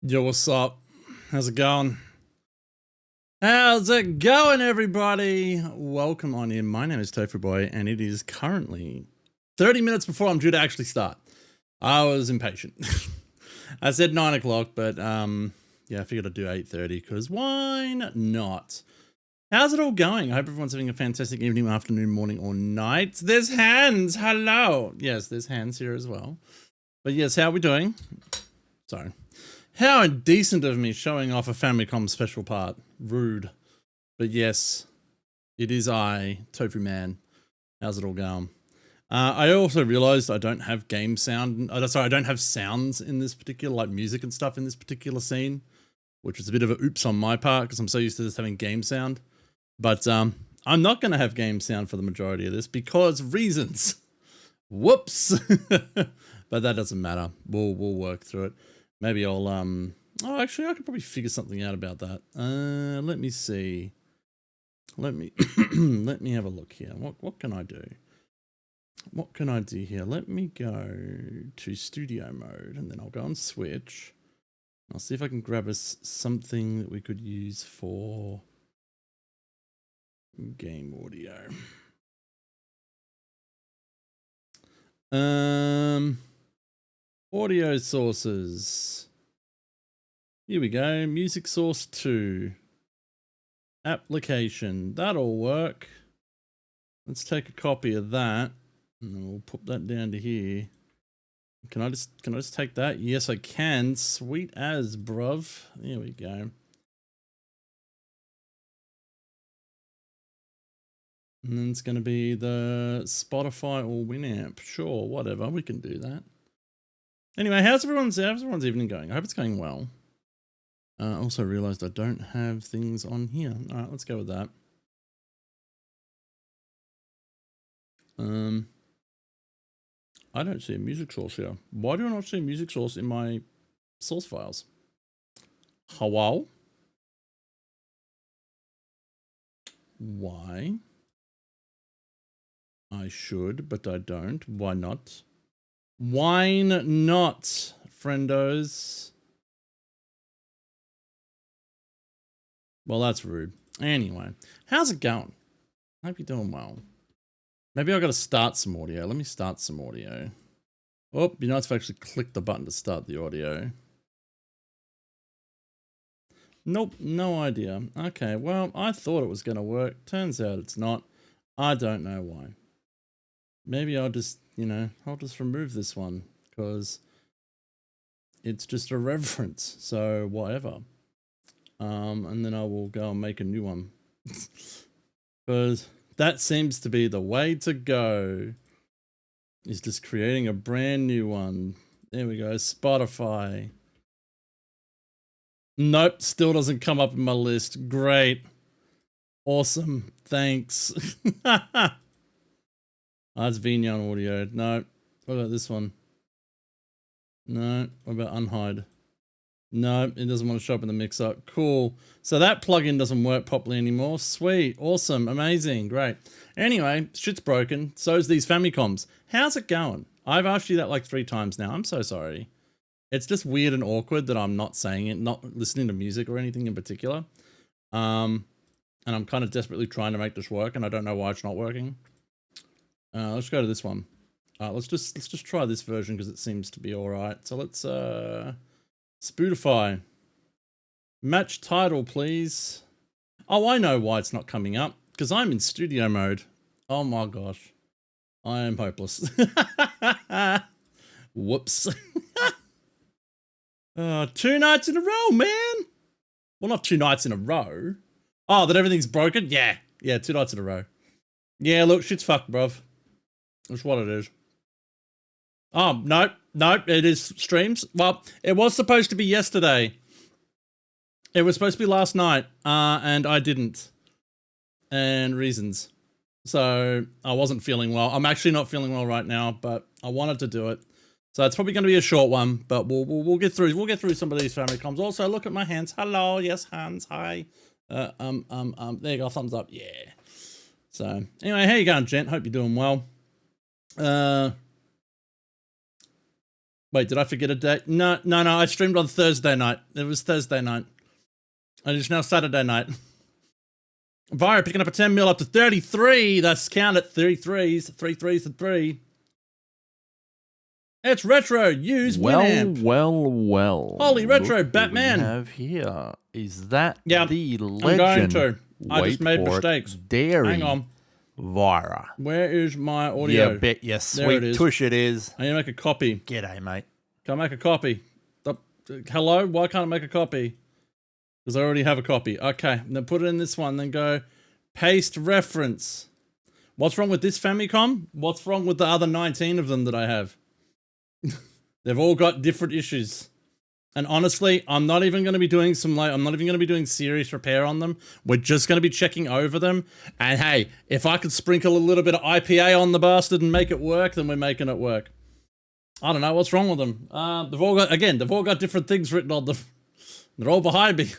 Yo, what's up? How's it going? How's it going, everybody? Welcome on in. My name is Tofu Boy, and it is currently 30 minutes before I'm due to actually start. I was impatient. I said 9 o'clock, but yeah, I figured I'd do 8:30 because why not? How's it all going? I hope everyone's having a fantastic evening, afternoon, morning, or night. There's Hans. Hello. Yes, there's Hans here as well. But yes, how are we doing? Sorry. How indecent of me showing off a Famicom special part. Rude. But yes, it is I, Tofu Man. How's it all going? I also realized I don't have game sound. Sorry, I don't have sounds in this particular, like music and stuff in this particular scene, which was a bit of a oops on my part because I'm so used to just having game sound. But I'm not going to have game sound for the majority of this because reasons. Whoops. But that doesn't matter. We'll work through it. Maybe I'll oh, actually I could probably figure something out about that. Let me see. Let me let me have a look here. What can I do? What can I do here? Let me go to studio mode and then I'll go on Switch. I'll see if I can grab us something that we could use for game audio. Audio sources. Here we go. Music source 2. Application. That'll work. Let's take a copy of that. And then we'll put that down to here. Can I just take that? Yes, I can. Sweet as, bruv. There we go. And then it's going to be the Spotify or Winamp. Sure, whatever. We can do that. Anyway, how's everyone's evening going? I hope it's going well. Also realized I don't have things on here. All right, let's go with that. I don't see a music source here. Why do I not see a music source in my source files? Hello? Why? I should, but I don't. Why not? Why not, friendos? Well, that's rude. Anyway, how's it going? I hope you're doing well. Maybe I got to start some audio. Let me start some audio. Oh, be nice if I actually click the button to start the audio. Nope, no idea. Okay, well, I thought it was going to work. Turns out it's not. I don't know why. Maybe I'll just, I'll just remove this one because it's just a reference. So whatever. And then I will go and make a new one because that seems to be the way to go, is just creating a brand new one. There we go. Spotify. Nope. Still doesn't come up in my list. Great. Awesome. Thanks. That's Vignon audio. No. What about this one? No. What about unhide? No, it doesn't want to show up in the mixer. Cool. So that plugin doesn't work properly anymore. Sweet. Awesome. Amazing. Great. Anyway, shit's broken. So's these Famicoms. How's it going? I've asked you that like 3 times now. I'm so sorry. It's just weird and awkward that I'm not saying it, not listening to music or anything in particular. And I'm kind of desperately trying to make this work and I don't know why it's not working. Let's go to this one. Let's just try this version because it seems to be all right. So let's Spotify. Match title, please. Oh, I know why it's not coming up. Because I'm in studio mode. Oh my gosh. I am hopeless. Whoops. 2 nights in a row, man. Well, not 2 nights in a row. Oh, that everything's broken? Yeah. Yeah, 2 nights in a row. Yeah, look, shit's fucked, bruv. That's what it is. Oh, nope, it is streams. Well, it was supposed to be yesterday. It was supposed to be last night, and I didn't. And reasons. So, I wasn't feeling well. I'm actually not feeling well right now, but I wanted to do it. So, it's probably going to be a short one, but we'll get through. We'll get through some of these Famicoms. Also, look at my hands. Hello, yes, hands. Hi. There you go. Thumbs up. Yeah. So, anyway, how you going, gent? Hope you're doing well. Wait, did I forget a date? No. I streamed on Thursday night. It was Thursday night. And it's now Saturday night. Vira picking up a 10 mil up to 33. That's count it. 33s. 3 threes and 3. It's Retro. Use Winamp. Well. Holy Retro, Look Batman. What we have here is that yeah, the legend. I'm going to. I Wait just made for mistakes. Dairy. Hang on. Vira. Where is my audio? Yeah, bet you There sweet it is. tush it is. I need to make a copy. G'day, mate. Can I make a copy? Hello? Why can't I make a copy? Because I already have a copy. Okay, then put it in this one. Then go paste reference. What's wrong with this Famicom? What's wrong with the other 19 of them that I have? They've all got different issues. And honestly, I'm not even going to be doing I'm not even going to be doing serious repair on them. We're just going to be checking over them. And hey, if I could sprinkle a little bit of IPA on the bastard and make it work, then we're making it work. I don't know what's wrong with them. They've all got different things written on them. They're all behind me.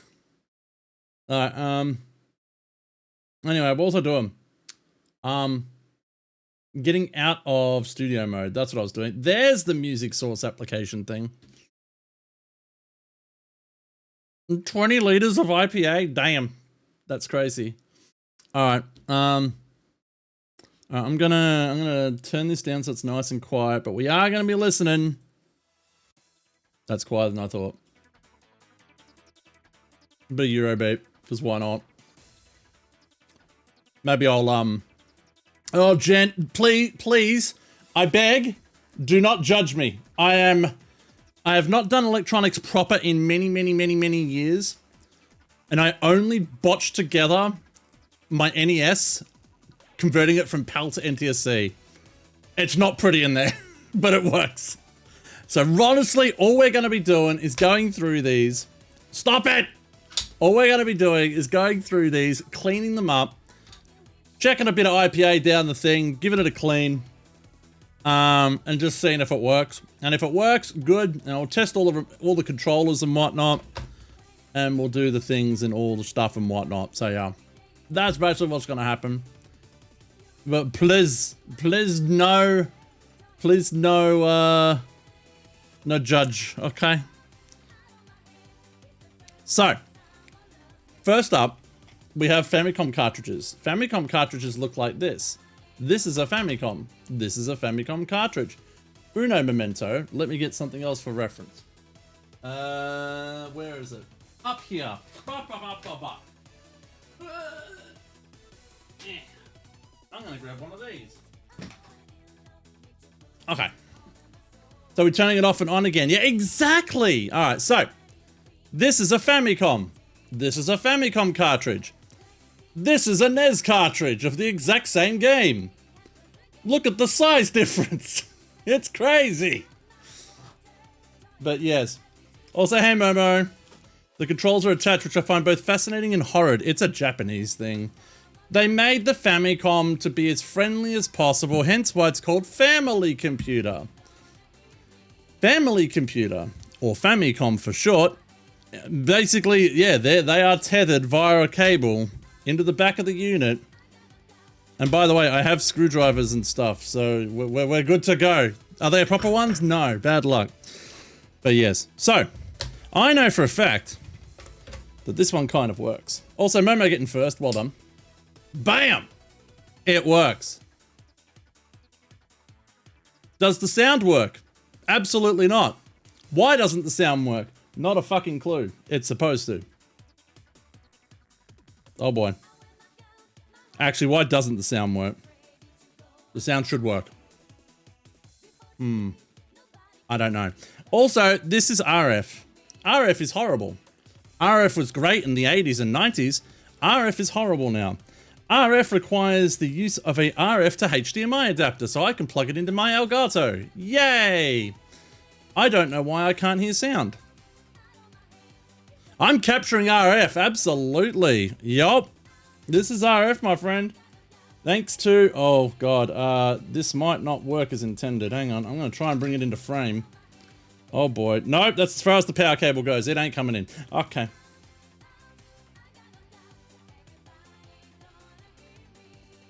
All right. Anyway, what was I doing? Getting out of studio mode. That's what I was doing. There's the music source application thing. 20 liters of IPA. Damn, that's crazy. All right. I'm gonna turn this down so it's nice and quiet, but we are gonna be listening. That's quieter than I thought. A bit of Eurobeat, because why not? Maybe I'll oh, Jen, please, I beg, do not judge me. I have not done electronics proper in many years, and I only botched together my NES, converting it from PAL to NTSC. It's not pretty in there, but it works. So honestly, all we're going to be doing is going through these. Stop it! All we're going to be doing is going through these, cleaning them up, checking a bit of IPA down the thing, giving it a clean, and just seeing if it works. And if it works, good. And I'll test all the controllers and whatnot, and we'll do the things and all the stuff and whatnot. So yeah, that's basically what's going to happen. But please no judge, okay? So, first up, we have Famicom cartridges. Famicom cartridges look like this. This is a Famicom. This is a Famicom cartridge. Uno momento. Let me get something else for reference. Where is it? Up here. I'm gonna grab one of these. Okay. So we're turning it off and on again. Yeah, exactly. All right, so this is a Famicom. This is a Famicom cartridge. This is a NES cartridge of the exact same game. Look at the size difference. It's crazy. But yes. Also, hey Momo. The controls are attached, which I find both fascinating and horrid. It's a Japanese thing. They made the Famicom to be as friendly as possible, hence why it's called Family Computer. Family Computer, or Famicom for short, basically, yeah, they are tethered via a cable into the back of the unit. And by the way, I have screwdrivers and stuff, so we're good to go. Are they proper ones? No, bad luck. But yes, so I know for a fact that this one kind of works. Also, Momo getting first, well done. Bam! It works. Does the sound work? Absolutely not. Why doesn't the sound work? Not a fucking clue. It's supposed to. Oh boy. Actually, why doesn't the sound work? The sound should work. I don't know. Also, this is RF. RF is horrible. RF was great in the 80s and 90s. RF is horrible now. RF requires the use of a RF to HDMI adapter, so I can plug it into my Elgato. Yay! I don't know why I can't hear sound. I'm capturing RF, absolutely. Yup. This is RF, my friend. Thanks to... Oh, God. This might not work as intended. Hang on. I'm going to try and bring it into frame. Oh, boy. Nope, that's as far as the power cable goes. It ain't coming in. Okay.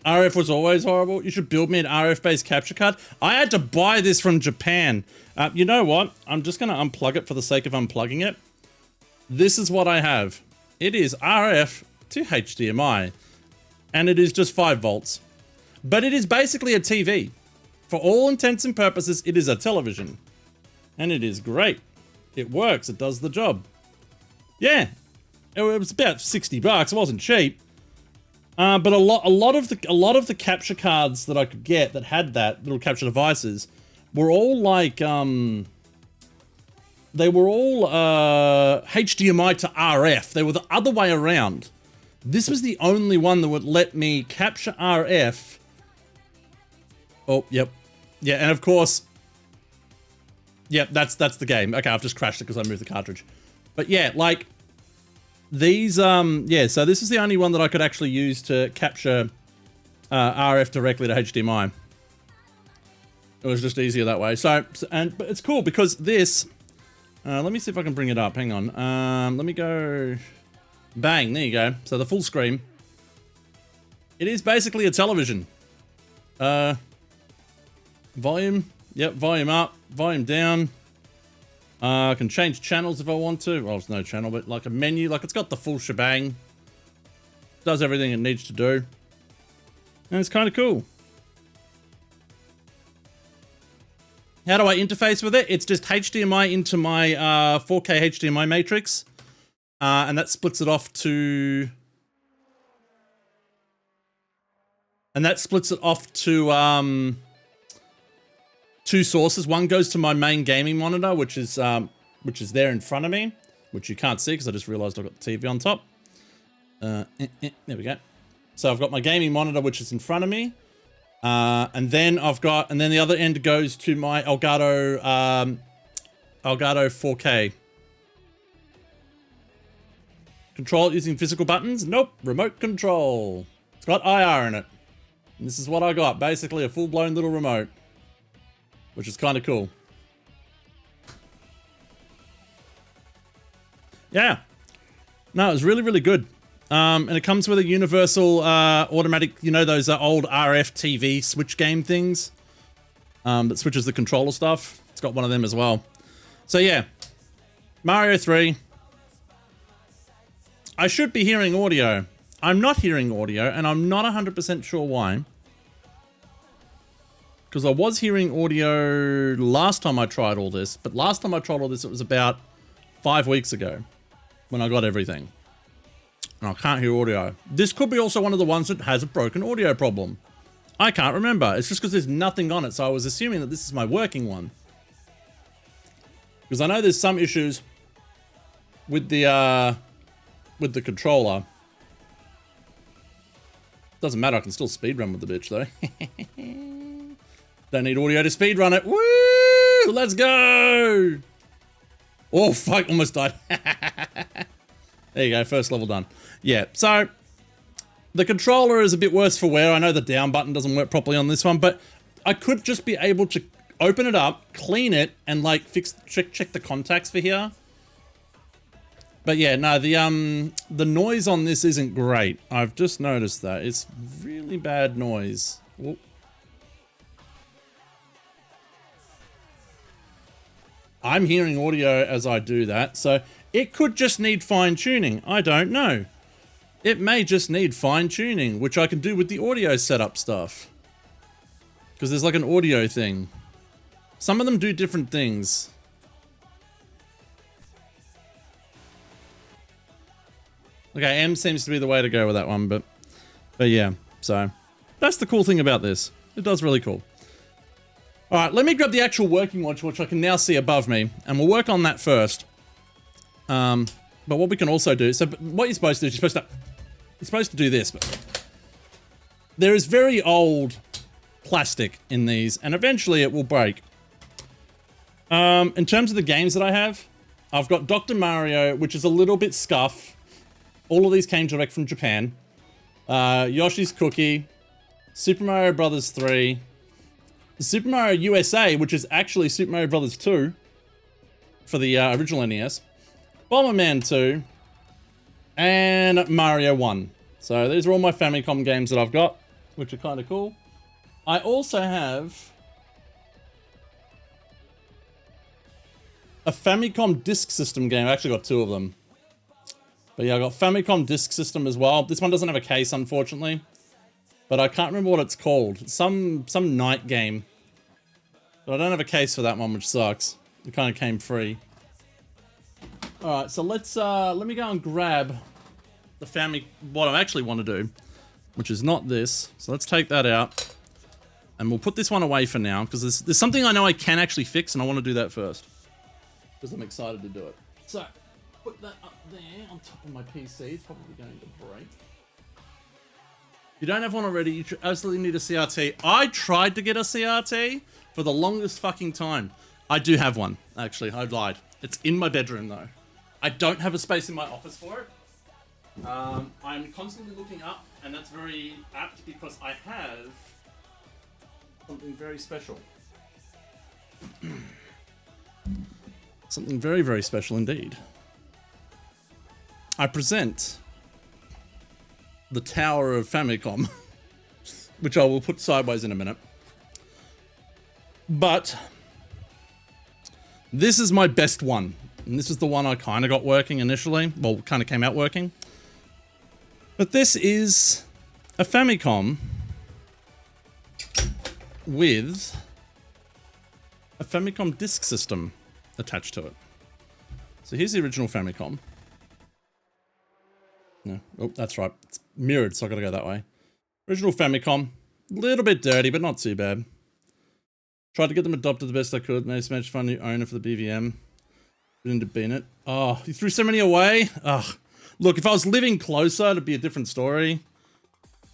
RF was always horrible. You should build me an RF-based capture card. I had to buy this from Japan. You know what? I'm just going to unplug it for the sake of unplugging it. This is what I have. It is RF to HDMI. And it is just 5 volts. But it is basically a TV. For all intents and purposes, it is a television. And it is great. It works. It does the job. Yeah. It was about 60 bucks. It wasn't cheap. But a lot of the capture cards that I could get that had that little capture devices were all like they were all HDMI to RF. They were the other way around. This was the only one that would let me capture RF. Oh, yep. Yeah, and of course, yep, that's the game. Okay, I've just crashed it because I moved the cartridge. But yeah, like these, yeah, so this is the only one that I could actually use to capture RF directly to HDMI. It was just easier that way. But it's cool because this, let me see if I can bring it up. Hang on. Let me go, bang, there you go. So the full screen. It is basically a television. Volume, yep, volume up, volume down. I can change channels if I want to. Well, it's no channel, but like a menu, like it's got the full shebang. Does everything it needs to do. And it's kind of cool. How do I interface with it? It's just HDMI into my 4K HDMI matrix. And that splits it off to... two sources. One goes to my main gaming monitor, which is there in front of me, which you can't see because I just realized I've got the TV on top. There we go. So I've got my gaming monitor, which is in front of me. And then the other end goes to my Elgato 4K. Control it using physical buttons? Nope, remote control. It's got IR in it. And this is what I got, basically a full-blown little remote. Which is kind of cool. Yeah. No, it was really, really good. And it comes with a universal automatic, you know, those old RF TV switch game things that switches the controller stuff. It's got one of them as well. So yeah, Mario 3. I should be hearing audio. I'm not hearing audio, and I'm not 100% sure why. Because I was hearing audio last time I tried all this, but last time I tried all this, it was about 5 weeks ago when I got everything. And I can't hear audio. This could be also one of the ones that has a broken audio problem. I can't remember. It's just because there's nothing on it, so I was assuming that this is my working one. Because I know there's some issues with the controller. Doesn't matter, I can still speedrun with the bitch though. Don't need audio to speedrun it. Woo! Let's go! Oh, fuck, almost died. There you go, first level done. Yeah, so the controller is a bit worse for wear. I know the down button doesn't work properly on this one, but I could just be able to open it up, clean it, and like check the contacts for here. But yeah, no, the noise on this isn't great. I've just noticed that. It's really bad noise. Whoop. I'm hearing audio as I do that, so it could just need fine-tuning. I don't know. It may just need fine-tuning, which I can do with the audio setup stuff. Because there's like an audio thing. Some of them do different things. Okay, M seems to be the way to go with that one, but yeah, so that's the cool thing about this. It does really cool. All right, let me grab the actual working watch, which I can now see above me, and we'll work on that first. But what we can also do, so what you're supposed to do is you're supposed to do this, but there is very old plastic in these, and eventually it will break. In terms of the games that I have, I've got Dr. Mario, which is a little bit scuff. All of these came direct from Japan. Yoshi's Cookie, Super Mario Brothers 3, Super Mario USA, which is actually Super Mario Brothers 2 for the original NES, Bomberman 2, and Mario 1. So these are all my Famicom games that I've got. which are kind of cool. I also have a Famicom Disk System game. I actually got 2 of them. But yeah, I got Famicom Disk System as well. This one doesn't have a case, unfortunately. But I can't remember what it's called. Some night game. But I don't have a case for that one, which sucks. It kind of came free. Alright, so let me go and grab the what I actually want to do, which is not this. So let's take that out. And we'll put this one away for now, because there's something I know I can actually fix, and I want to do that first. Because I'm excited to do it. So, put that up there on top of my PC. It's probably going to break. If you don't have one already, you absolutely need a CRT. I tried to get a CRT for the longest fucking time. I do have one, actually. I lied. It's in my bedroom, though. I don't have a space in my office for it. I'm constantly looking up, and that's very apt because I have something very special. Something very, very special indeed. I present the Tower of Famicom, which I will put sideways in a minute. But this is my best one. And this is the one I kind of got working initially. Well, kind of came out working. But this is a Famicom with a Famicom disk system attached to it. So here's the original Famicom. No, oh, that's right. It's mirrored, so I gotta go that way. Original Famicom. A little bit dirty, but not too bad. Tried to get them adopted the best I could. Managed to find a new owner for the BVM. Didn't beat it. Oh, you threw so many away? Ugh. Look, if I was living closer, it'd be a different story.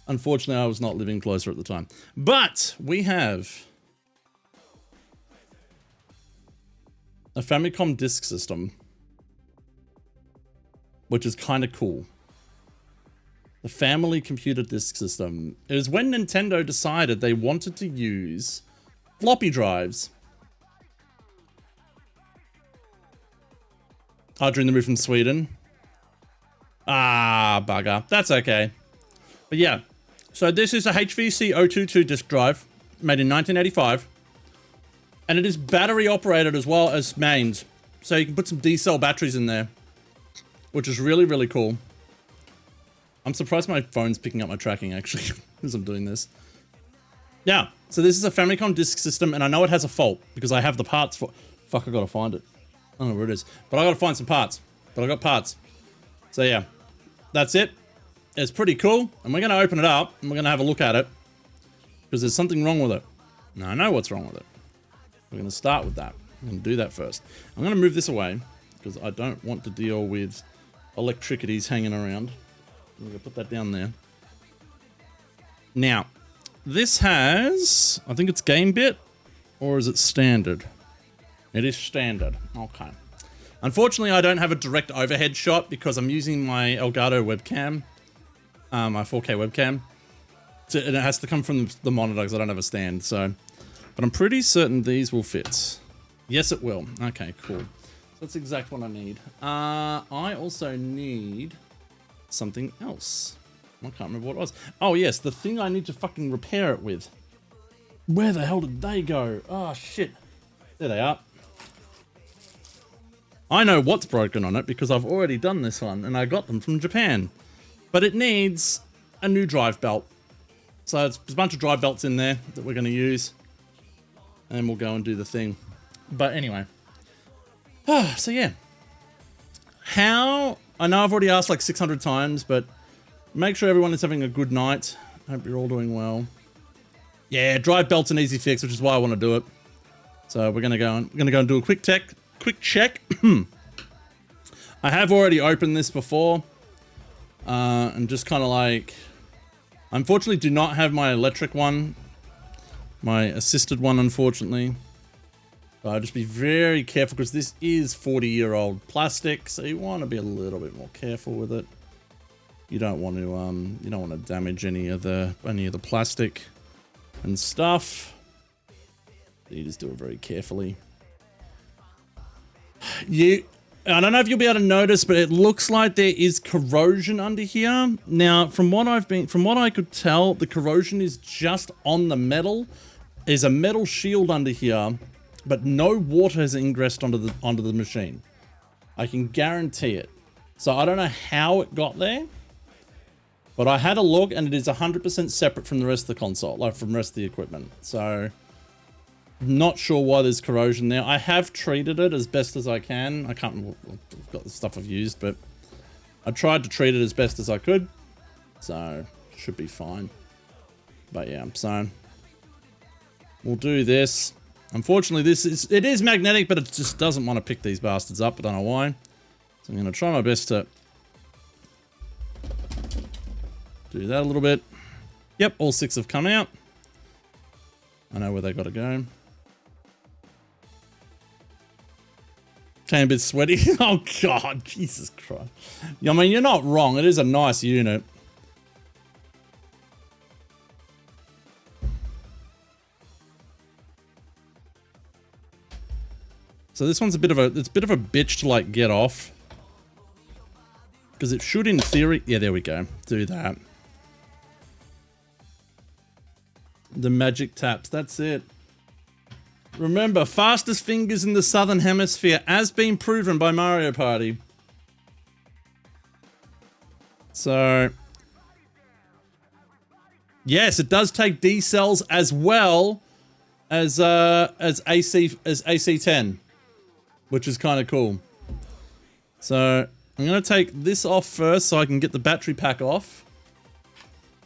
Unfortunately, I was not living closer at the time. But we have a Famicom disk system, which is kind of cool. The Family Computer Disk System. It was when Nintendo decided they wanted to use floppy drives. Oh, during the move from Sweden. Ah, bugger. That's okay. But yeah, so this is a HVC 022 disk drive made in 1985. And it is battery operated as well as mains. So you can put some D-cell batteries in there, which is really, really cool. I'm surprised my phone's picking up my tracking actually as I'm doing this. Yeah, so this is a Famicom disk system, and I know it has a fault because I have the parts for... Fuck, I gotta find it. I don't know where it is. But I gotta find some parts. But I got parts. So yeah, that's it. It's pretty cool, and we're gonna open it up, and we're gonna have a look at it. Because there's something wrong with it. Now, I know what's wrong with it. We're gonna start with that. I'm gonna do that first. I'm gonna move this away, because I don't want to deal with electricities hanging around. I'm gonna put that down there. Now, this has, I think it's game bit, or is it standard? It is standard. Okay. Unfortunately, I don't have a direct overhead shot because I'm using my Elgato webcam, my 4K webcam, and it has to come from the monitor because I don't have a stand. So, but I'm pretty certain these will fit. Yes, it will. Okay, cool. That's exactly what I need. I also need something else. I can't remember what it was. Oh yes, the thing I need to fucking repair it with. Where the hell did they go? Oh shit. There they are. I know what's broken on it because I've already done this one and I got them from Japan. But it needs a new drive belt. So there's a bunch of drive belts in there that we're going to use. And then we'll go and do the thing. But anyway. So yeah. How... I know I've already asked like 600 times, but make sure everyone is having a good night. Hope you're all doing well. Yeah, drive belt's an easy fix, which is why I want to do it. So we're gonna go and do a quick check. I have already opened this before, and just kind of like, unfortunately, do not have my electric one, my assisted one, unfortunately. But just be very careful because this is 40-year-old plastic, so you want to be a little bit more careful with it. You don't want to damage any of the plastic and stuff. You just do it very carefully. I don't know if you'll be able to notice, but it looks like there is corrosion under here. Now, from what I could tell, the corrosion is just on the metal. There's a metal shield under here, but no water has ingressed onto the machine. I can guarantee it. So I don't know how it got there, but I had a look and it is 100% separate from the rest of the console, like from the rest of the equipment. So not sure why there's corrosion there. I have treated it as best as I can. I can't remember, I've got the stuff I've used, but I tried to treat it as best as I could. So should be fine. But yeah, so we'll do this. Unfortunately, it is magnetic, but it just doesn't want to pick these bastards up. I don't know why. So I'm going to try my best to do that a little bit. Yep, all 6 have come out. I know where they got to go. Came a bit sweaty. Oh, God. Jesus Christ. I mean, you're not wrong. It is a nice unit. So this one's a bit of a bitch to like get off. Because it should in theory, yeah, there we go. Do that. The magic taps, that's it. Remember, fastest fingers in the Southern Hemisphere, as been proven by Mario Party. So, yes, it does take D cells as well as AC10, which is kind of cool. So I'm gonna take this off first so I can get the battery pack off.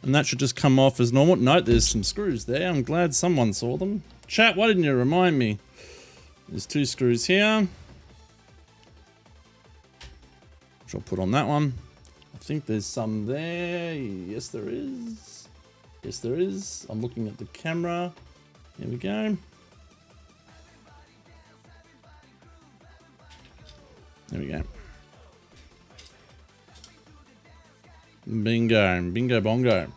And that should just come off as normal. No, there's some screws there. I'm glad someone saw them. Chat, why didn't you remind me? There's 2 screws here. Which I'll put on that one. I think there's some there. Yes, there is. Yes, there is. I'm looking at the camera. Here we go. There we go. Bingo. Bingo bongo.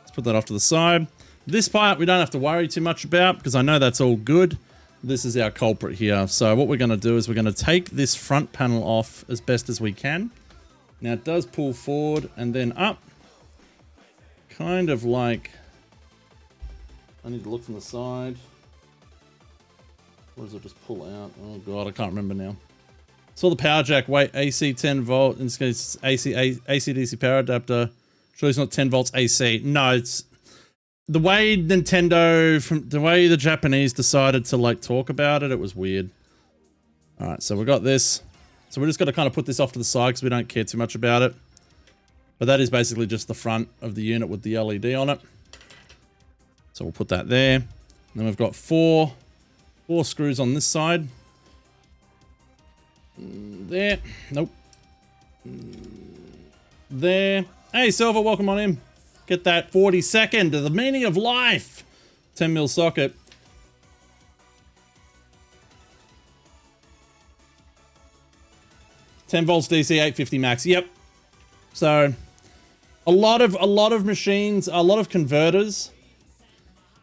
Let's put that off to the side. This part we don't have to worry too much about because I know that's all good. This is our culprit here. So what we're going to do is we're going to take this front panel off as best as we can. Now it does pull forward and then up. Kind of like... I need to look from the side. Or does it just pull out? Oh God, I can't remember now. So the power jack, wait, AC 10 volt, in this case AC/DC power adapter. Sure, it's not 10 volts AC. No, it's the way Nintendo, from the way the Japanese decided to like talk about it, it was weird. All right, so we got this. So we're just gonna kind of put this off to the side because we don't care too much about it. But that is basically just the front of the unit with the LED on it. So we'll put that there. And then we've got four screws on this side. There. Nope. There. Hey, Silver, welcome on in. Get that 42nd of the meaning of life. 10mm socket. $10 volts DC, 850 max. Yep. So a lot of machines, a lot of converters,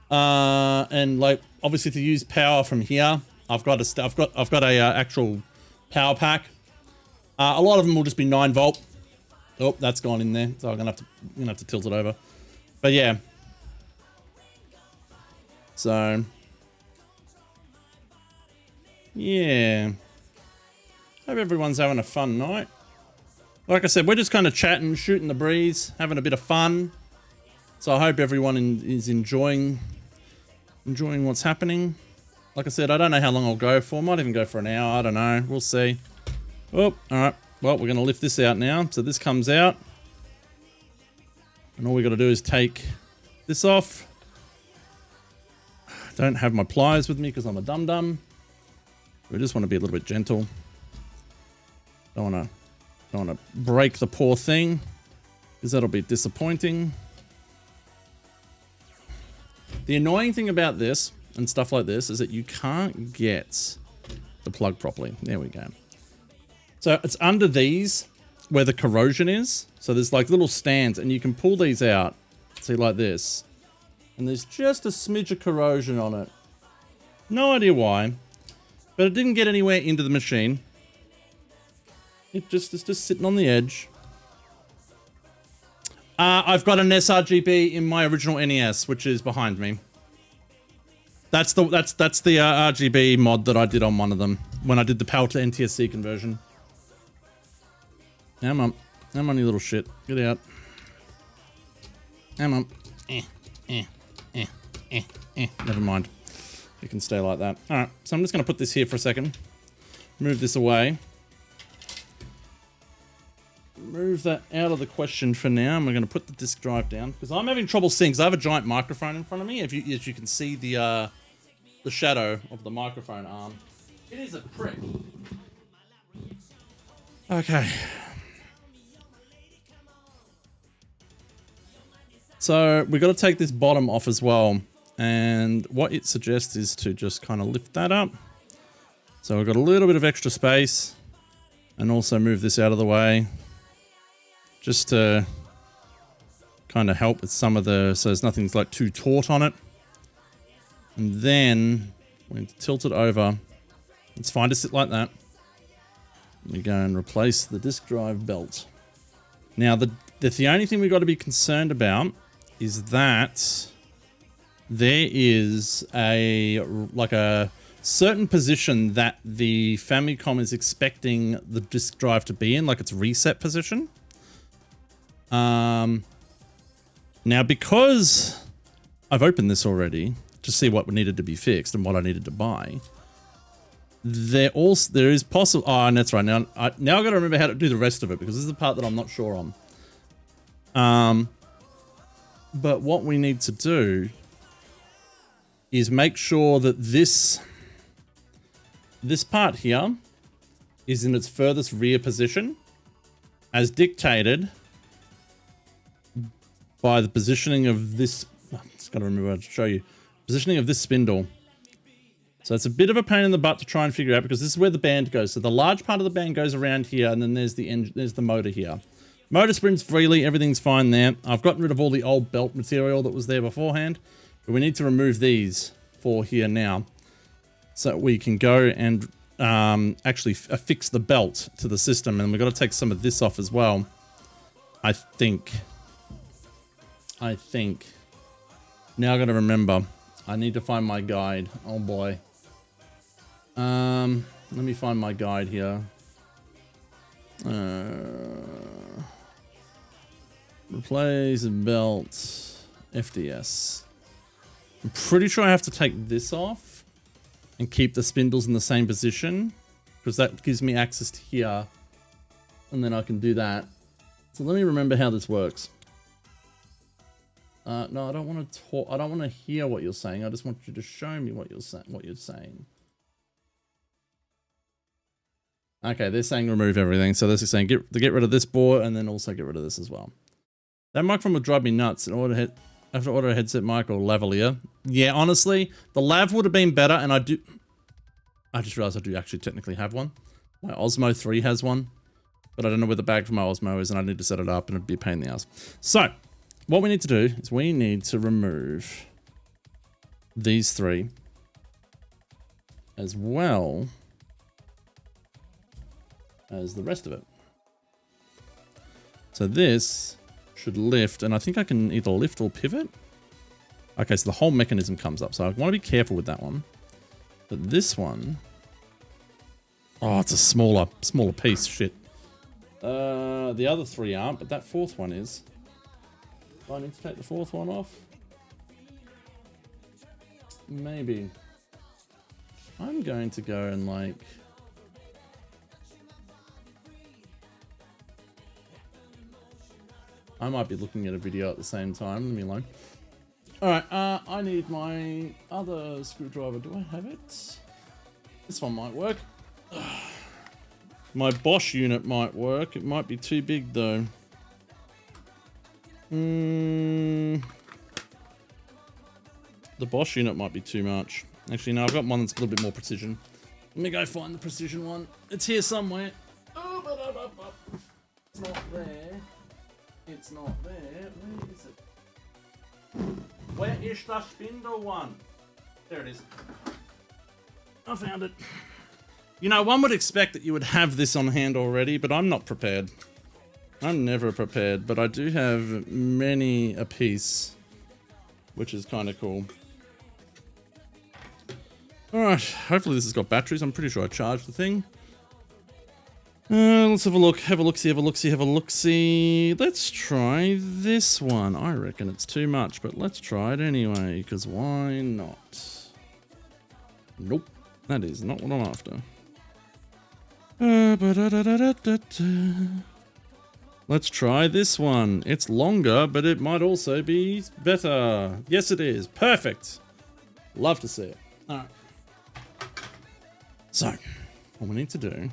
and like obviously to use power from here, I've got a actual power pack. A lot of them will just be 9 volt. Oh, that's gone in there, so I'm gonna have to tilt it over. But yeah. So yeah. Hope everyone's having a fun night. Like I said, we're just kind of chatting, shooting the breeze, having a bit of fun. So I hope everyone is enjoying what's happening. Like I said, I don't know how long I'll go for. Might even go for an hour. I don't know. We'll see. Oh, all right. Well, we're going to lift this out now. So this comes out. And all we got to do is take this off. Don't have my pliers with me because I'm a dum-dum. We just want to be a little bit gentle. Don't want to break the poor thing because that'll be disappointing. The annoying thing about this and stuff like this is that you can't get the plug properly. There we go. So it's under these where the corrosion is. So there's like little stands and you can pull these out. See, like this. And there's just a smidge of corrosion on it. No idea why. But it didn't get anywhere into the machine. It's just sitting on the edge. I've got an sRGB in my original NES, which is behind me. That's the RGB mod that I did on one of them when I did the PAL to NTSC conversion. Come on, you little shit, get out. Come on. Never mind. You can stay like that. All right, so I'm just gonna put this here for a second. Move this away. Move that out of the question for now, and we're going to put the disk drive down because I'm having trouble seeing because I have a giant microphone in front of me. As you can see the shadow of the microphone arm. It is a prick. Okay. So we got to take this bottom off as well, and what it suggests is to just kind of lift that up. So we've got a little bit of extra space, and also move this out of the way. Just to kind of help with some of the, so there's nothing's like too taut on it. And then we're going to tilt it over. It's fine to sit like that. We go and replace the disk drive belt. Now the only thing we've got to be concerned about is that there is a certain position that the Famicom is expecting the disk drive to be in, like its reset position. Now because I've opened this already to see what needed to be fixed and what I needed to buy, there is possible. Oh, and that's right. Now I've got to remember how to do the rest of it because this is the part that I'm not sure on. But what we need to do is make sure that this part here is in its furthest rear position, as dictated by the positioning of this. Oh, I just got to remember how to show you. Positioning of this spindle. So it's a bit of a pain in the butt to try and figure out because this is where the band goes. So the large part of the band goes around here, and then there's the engine, there's the motor here. Motor spins freely, everything's fine there. I've gotten rid of all the old belt material that was there beforehand, but we need to remove these for here now, so we can go and actually affix the belt to the system, and we've got to take some of this off as well. I think. Now I got to remember. I need to find my guide. Oh boy. Let me find my guide here. Replace belt. FDS. I'm pretty sure I have to take this off and keep the spindles in the same position because that gives me access to here, and then I can do that. So let me remember how this works. No, I don't want to talk. I don't want to hear what you're saying. I just want you to show me what you're saying. Okay, they're saying remove everything. So this is saying get rid of this board and then also get rid of this as well. That microphone would drive me nuts. I have to order a headset mic or lavalier. Yeah, honestly, the lav would have been better, and I just realized I do actually technically have one. My Osmo 3 has one, but I don't know where the bag for my Osmo is, and I need to set it up, and it'd be a pain in the ass. So what we need to do is we need to remove these three as well as the rest of it. So this should lift, and I think I can either lift or pivot. Okay, so the whole mechanism comes up, so I want to be careful with that one. But this one, oh, it's a smaller piece. Shit. The other three aren't, but that fourth one is. Do I need to take the fourth one off? Maybe. I'm going to go and like. I might be looking at a video at the same time. Leave me alone. Alright, I need my other screwdriver. Do I have it? This one might work. My Bosch unit might work. It might be too big though. The Bosch unit might be too much. Actually, no, I've got one that's a little bit more precision. Let me go find the precision one. It's here somewhere. It's not there. It's not there. Where is it? Where is the spindle one? There it is. I found it. You know, one would expect that you would have this on hand already, but I'm not prepared. I'm never prepared, but I do have many a piece, which is kind of cool. Alright, hopefully this has got batteries. I'm pretty sure I charged the thing. Let's have a look, have a look-see, have a look-see, have a look-see. Let's try this one. I reckon it's too much, but let's try it anyway, because why not? Nope, that is not what I'm after. Let's try this one. It's longer, but it might also be better. Yes, it is. Perfect. Love to see it. Alright. So, what we need to do,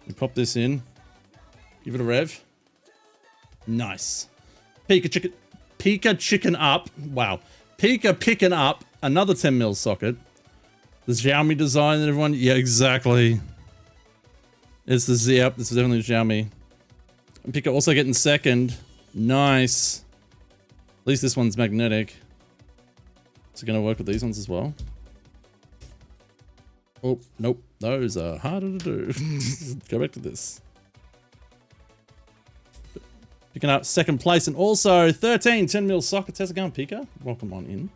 we pop this in, give it a rev. Nice. Pika chicken up. Wow. Pika picking up another 10mm socket. The Xiaomi design and everyone. Yeah, exactly. It's the Z up. This is definitely Xiaomi. And Pika also getting second. Nice. At least this one's magnetic. Is it going to work with these ones as well? Oh, nope. Those are harder to do. Go back to this. Picking up second place and also 13 10mm sockets. How's it going, Pika? Welcome on in.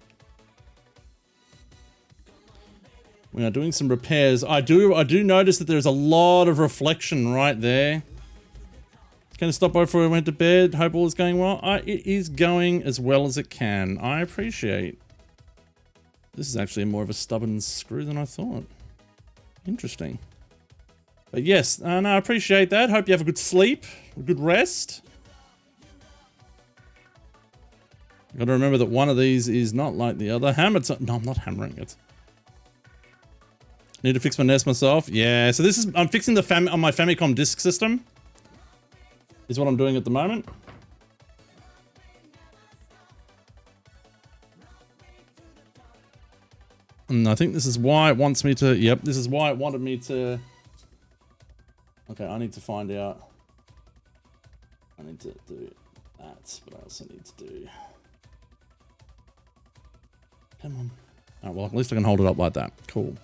We are doing some repairs. I do notice that there's a lot of reflection right there. Going to stop by before we went to bed. Hope all is going well. It is going as well as it can. I appreciate. This is actually more of a stubborn screw than I thought. Interesting. But yes, no, I appreciate that. Hope you have a good sleep, a good rest. Got to remember that one of these is not like the other. No, I'm not hammering it. Need to fix my nest myself. Yeah, so this is, I'm fixing the on my Famicom disk system. Is what I'm doing at the moment. And I think this is why it wants me to, yep, this is why it wanted me to. Okay, I need to find out. I need to do that, but I also need to do. Come on. Oh, well, at least I can hold it up like that. Cool.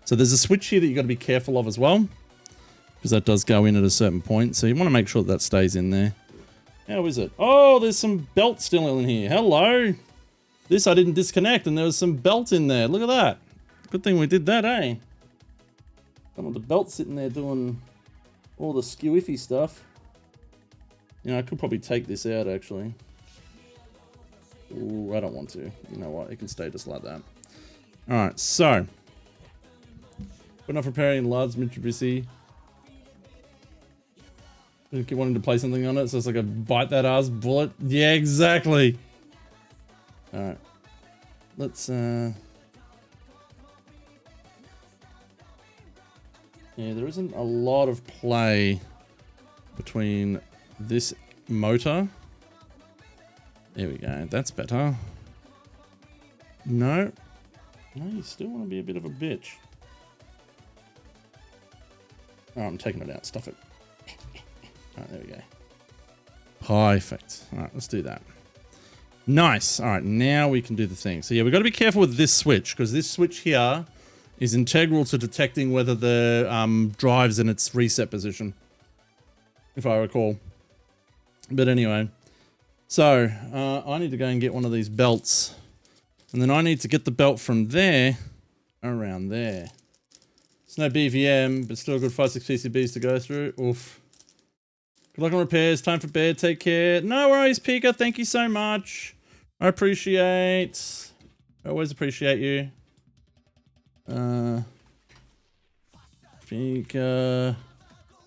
So there's a switch here that you got to be careful of as well, because that does go in at a certain point. So you want to make sure that stays in there. How is it? Oh, there's some belt still in here. Hello. This I didn't disconnect and there was some belt in there. Look at that. Good thing we did that, eh? Some of the belt sitting there doing all the skewiffy stuff. You know, I could probably take this out actually. Ooh, I don't want to. You know what? It can stay just like that. Alright, so. We're not preparing large Mitsubishi. I keep wanting to play something on it, so it's like a bite that ass bullet. Yeah, exactly. Alright. Let's, yeah, there isn't a lot of play between this motor. There we go. That's better. No. No, you still want to be a bit of a bitch. Oh, I'm taking it out. Stuff it. Alright, there we go. Perfect. Alright, let's do that. Nice. Alright, now we can do the thing. So yeah, we've got to be careful with this switch, because this switch here is integral to detecting whether the drive's in its reset position, if I recall. But anyway, so I need to go and get one of these belts, and then I need to get the belt from there around there. It's no BVM, but still a good 5-6 PCBs to go through. Oof. Good luck on repairs. Time for bed. Take care. No worries, Pika. Thank you so much. I appreciate. I always appreciate you. Pika.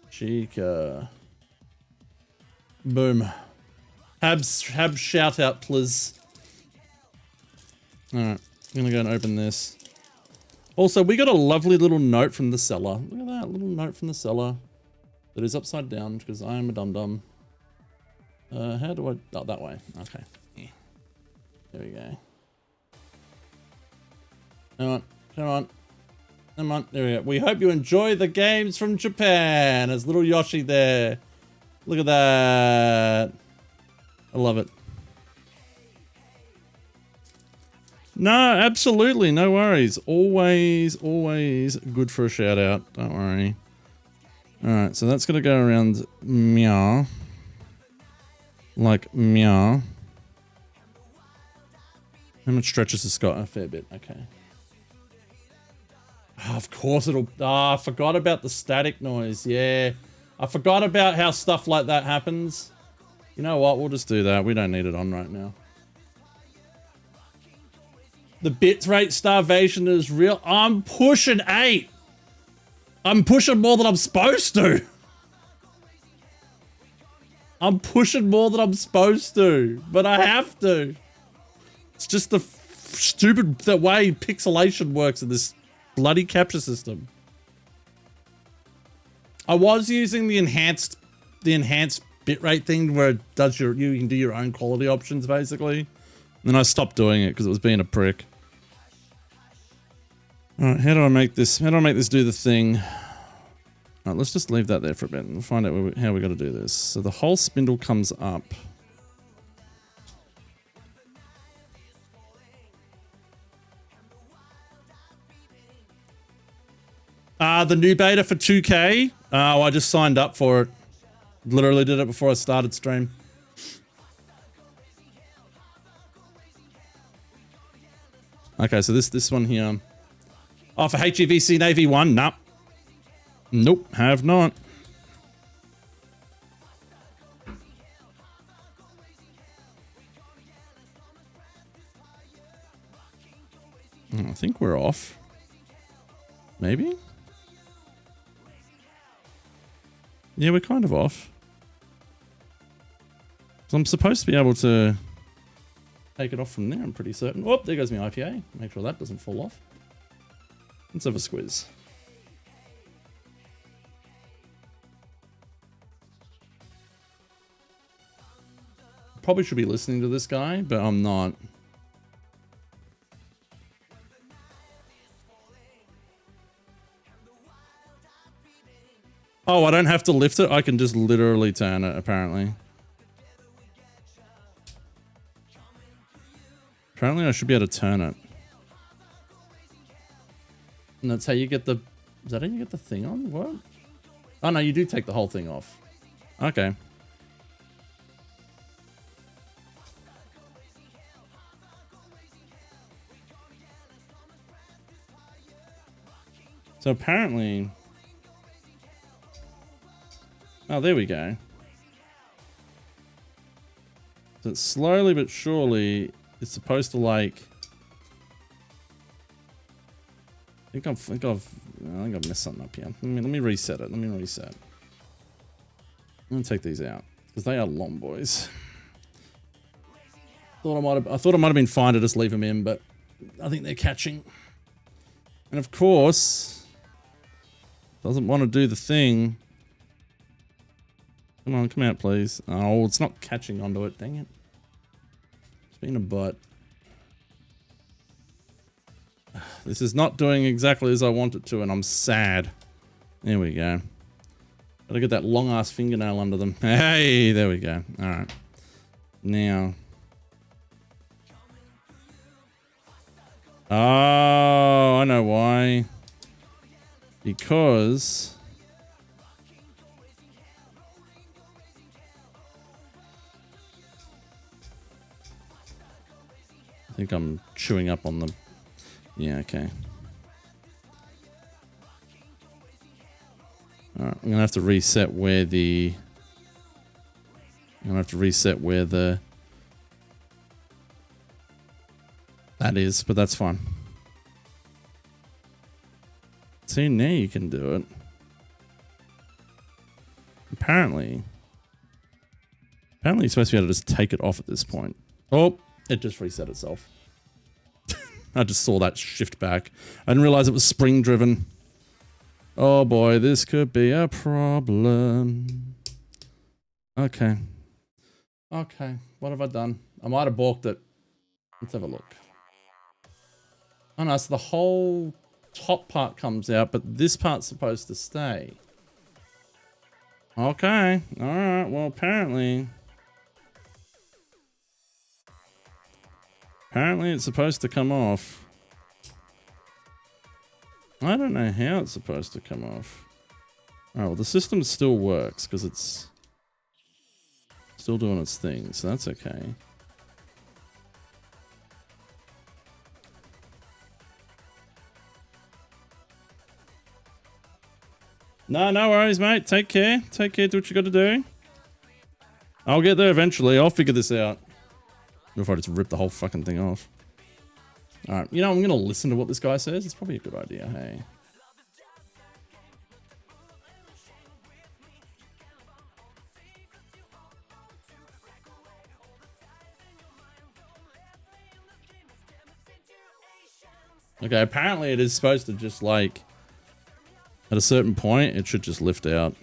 Chica. Boom. Habs shout out, please. Alright. I'm gonna go and open this. Also, we got a lovely little note from the seller. Look at that little note from the seller. That is upside down because I am a dum-dum. How do I... Oh, that way. Okay. Yeah. There we go. Come on. Come on. Come on. There we go. We hope you enjoy the games from Japan. There's little Yoshi there. Look at that. I love it. No, absolutely. No worries. Always, always good for a shout out. Don't worry. All right, so that's going to go around meow. Like meow. How much stretches has got? A fair bit. Okay. Oh, of course it'll... Ah, I forgot about the static noise. Yeah. I forgot about how stuff like that happens. You know what? We'll just do that. We don't need it on right now. The bitrate starvation is real. I'm pushing 8. I'm pushing more than I'm supposed to. I'm pushing more than I'm supposed to, but I have to. It's just the stupid the way pixelation works in this bloody capture system. I was using the enhanced bitrate thing where it does you can do your own quality options basically. And then I stopped doing it because it was being a prick. All right, how do I make this do the thing? All right, let's just leave that there for a bit and we'll find out how we got to do this. So the whole spindle comes up. The new beta for 2K. Oh, I just signed up for it. Literally did it before I started stream. Okay, so this one here. Oh, for HEVC Navy 1? Nope. Nope, have not. I think we're off. Maybe? Yeah, we're kind of off. So I'm supposed to be able to take it off from there, I'm pretty certain. Oh, there goes my IPA. Make sure that doesn't fall off. Let's have a squiz. Probably should be listening to this guy, but I'm not. Oh, I don't have to lift it. I can just literally turn it, apparently. Apparently I should be able to turn it. And that's how you get the... Is that how you get the thing on? What? Oh, no, you do take the whole thing off. Okay. So apparently... Oh, there we go. So it's slowly but surely, it's supposed to like... I think I've messed something up here. Let me reset it. Let me reset. I'm gonna take these out because they are long boys. I thought it might have been fine to just leave them in, but I think they're catching. And of course, doesn't want to do the thing. Come on, come out, please. Oh, it's not catching onto it. Dang it. It's been a butt. This is not doing exactly as I want it to, and I'm sad. There we go. Gotta get that long-ass fingernail under them. Hey, there we go. All right. Now. Oh, I know why. Because... I think I'm chewing up on them. Yeah, okay. Alright, I'm gonna have to reset where the... that is, but that's fine. See, now you can do it. Apparently you're supposed to be able to just take it off at this point. Oh, it just reset itself. I just saw that shift back. I didn't realize it was spring driven. Oh boy, this could be a problem. Okay. Okay, what have I done? I might have balked it. Let's have a look. Oh no, so the whole top part comes out, but this part's supposed to stay. Okay, alright, well apparently Apparently it's supposed to come off. I don't know how it's supposed to come off. Oh, well, the system still works because it's still doing its thing, so that's okay. No, no worries, mate. Take care. Take care. Do what you got to do. I'll get there eventually. I'll figure this out. Before I just rip the whole fucking thing off. Alright, you know, I'm going to listen to what this guy says. It's probably a good idea, hey. Okay, apparently it is supposed to just like, at a certain point, it should just lift out.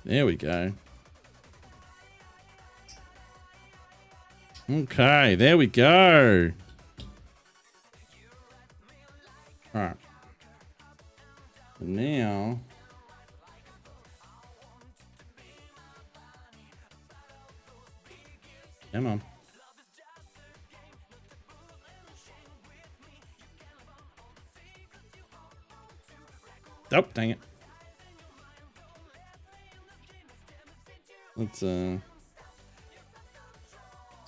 There we go. Okay, there we go. Alright. Now... Come on. Oh, dang it. Let's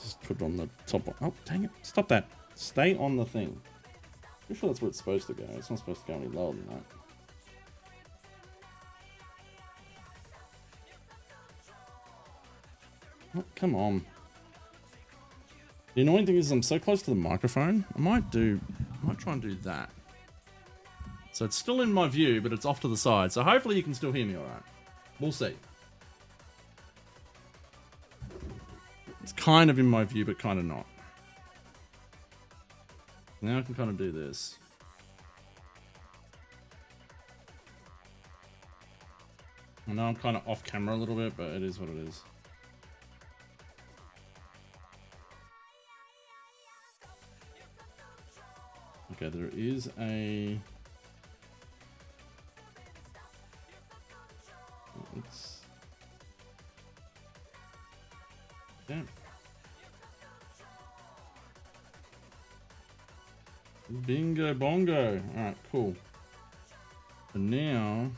just put it on the top one. Oh, dang it. Stop that. Stay on the thing. Pretty sure that's where it's supposed to go. It's not supposed to go any lower than that. Oh, come on. The annoying thing is I'm so close to the microphone. I might try and do that. So it's still in my view, but it's off to the side. So hopefully you can still hear me alright. We'll see. It's kind of in my view, but kind of not. Now I can kind of do this. I know I'm kind of off camera a little bit, but it is what it is. Okay, there is a... It's... Damn. Bingo bongo. Alright, cool. But now...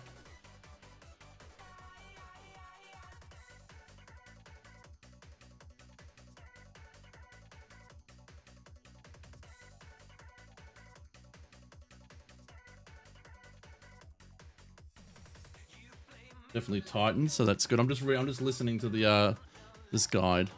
Definitely tightened, so that's good. I'm just listening to the this guide.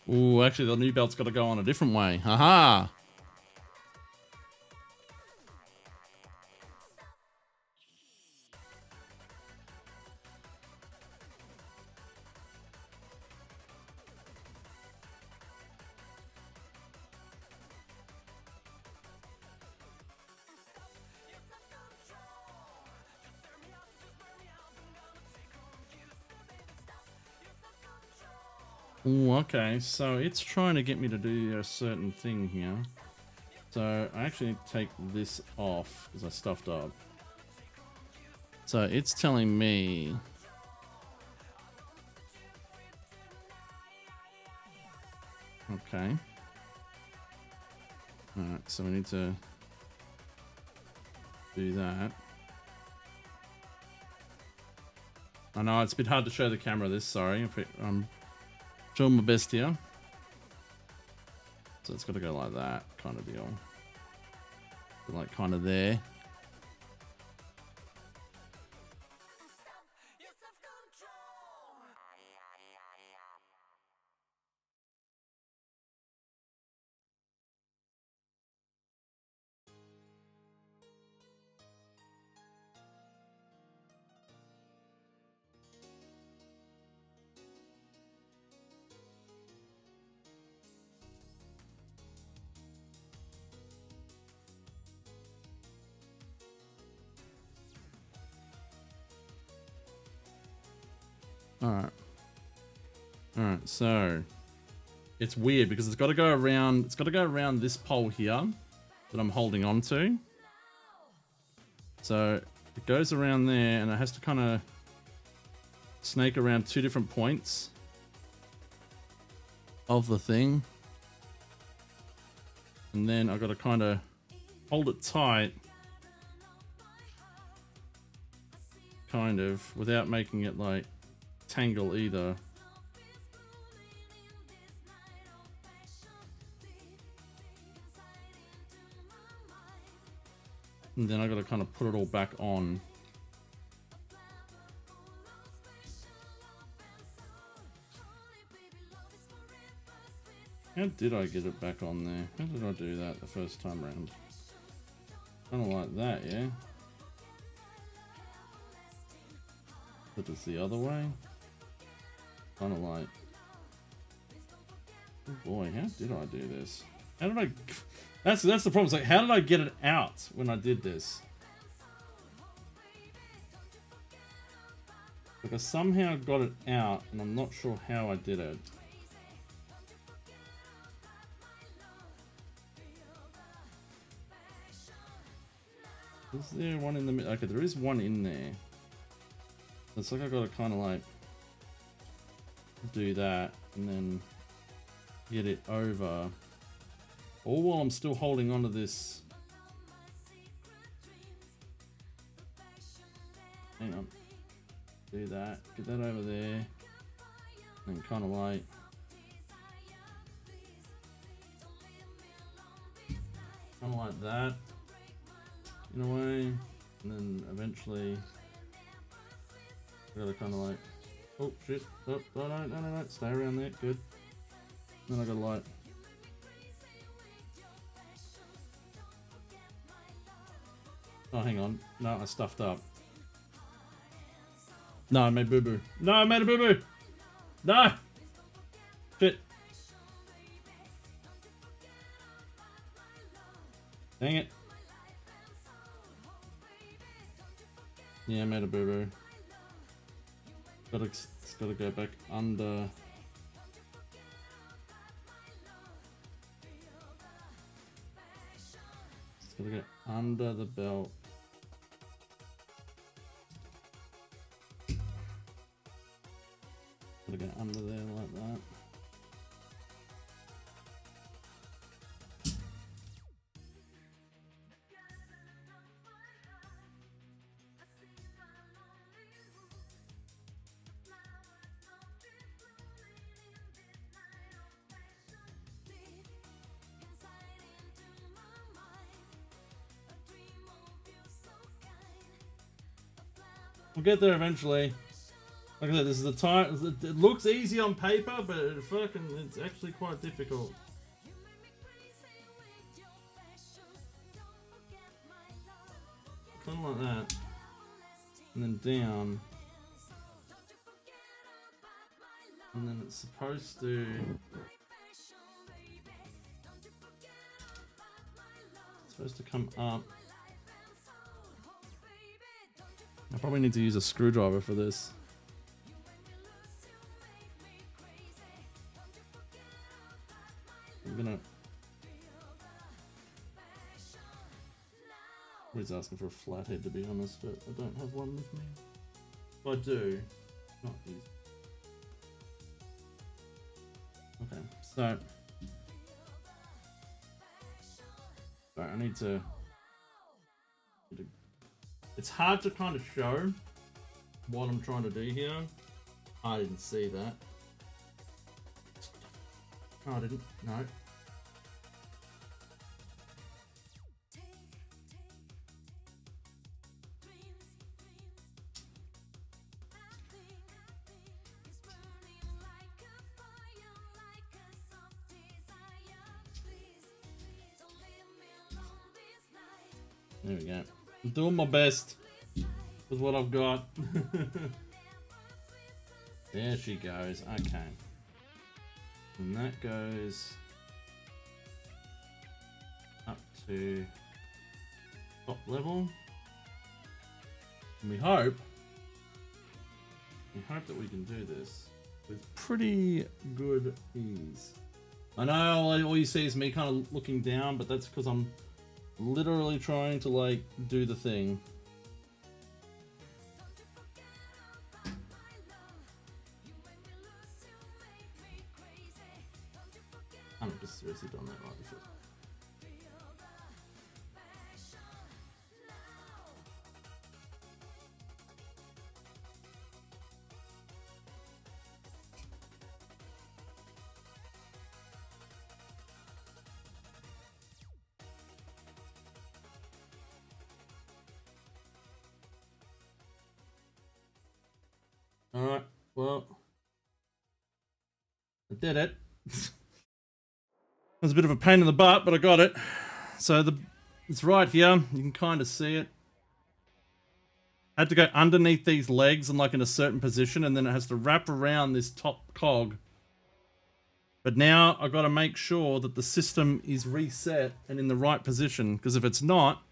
Ooh, actually the new belt's got to go on a different way. Haha. Ooh, okay, so it's trying to get me to do a certain thing here. So I actually need to take this off because I stuffed up. So it's telling me... Okay. Alright, so we need to do that. I know it's a bit hard to show the camera this, sorry. I'm trying my best here. So it's got to go like that kind of deal. Like kind of there. Alright. Alright, so it's weird because it's got to go around this pole here that I'm holding on to. So it goes around there and it has to kind of snake around 2 different points of the thing. And then I've got to kind of hold it tight, kind of, without making it like tangle either. And then I got to kind of put it all back on. How did I get it back on there? How did I do that the first time around? Kind of like that, yeah? But it's the other way? Kind of like... Oh boy, how did I do this? How did I... That's the problem. It's like, how did I get it out when I did this? Like I somehow got it out, and I'm not sure how I did it. Is there one in the middle? Okay, there is one in there. It's like I gotta kind of like do that and then get it over. All while I'm still holding onto this. Hang on. Do that. Get that over there. And kind of like. Kind of like that. In a way. And then eventually. I gotta kind of like. Oh shit. Oh, no. Stay around there. Good. Then I gotta like. Oh, hang on. No, I stuffed up. No, I made boo-boo. No, I made a boo-boo! No! Shit. Dang it. Yeah, I made a boo-boo. It's gotta go back under... It's gotta go under the belt. Gotta go under there like that. We'll get there eventually. Like I said, this is the time. It looks easy on paper, but it's actually quite difficult. Kind of like that, and then down, and then it's supposed to come up. I probably need to use a screwdriver for this. I'm gonna... He's asking for a flathead, to be honest, but I don't have one with me. If I do, not easy. Okay, so... Sorry, I need to... It's hard to kind of show what I'm trying to do here. I didn't see that. Oh, I didn't. No. There we go. I'm doing my best with what I've got. There she goes. Okay. And that goes up to top level. And we hope We hope that we can do this with pretty good ease. I know all you see is me kind of looking down, but that's because I'm literally trying to like do the thing. I'm just seriously done that right before. Alright, well, I did it. It was a bit of a pain in the butt, but I got it. So it's right here. You can kind of see it. I had to go underneath these legs and like in a certain position, and then it has to wrap around this top cog. But now I've got to make sure that the system is reset and in the right position, because if it's not,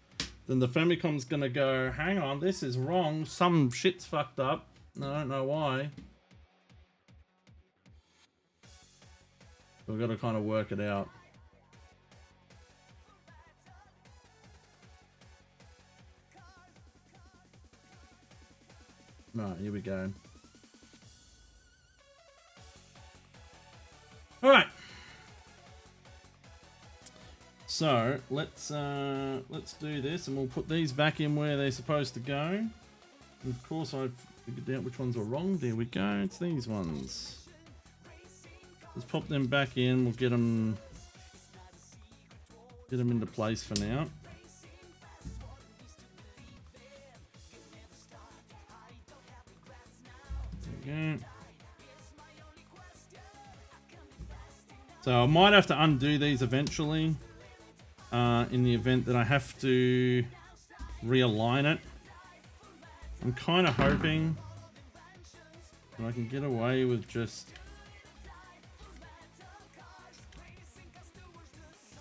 then the Famicom's going to go, hang on, this is wrong. Some shit's fucked up. I don't know why. We've got to kind of work it out. Right, here we go. All right. So let's do this, and we'll put these back in where they're supposed to go. And of course, I've figured out which ones were wrong. There we go. It's these ones. Let's pop them back in. We'll get them into place for now. There we go. So I might have to undo these eventually, in the event that I have to realign it. I'm kind of hoping that I can get away with just...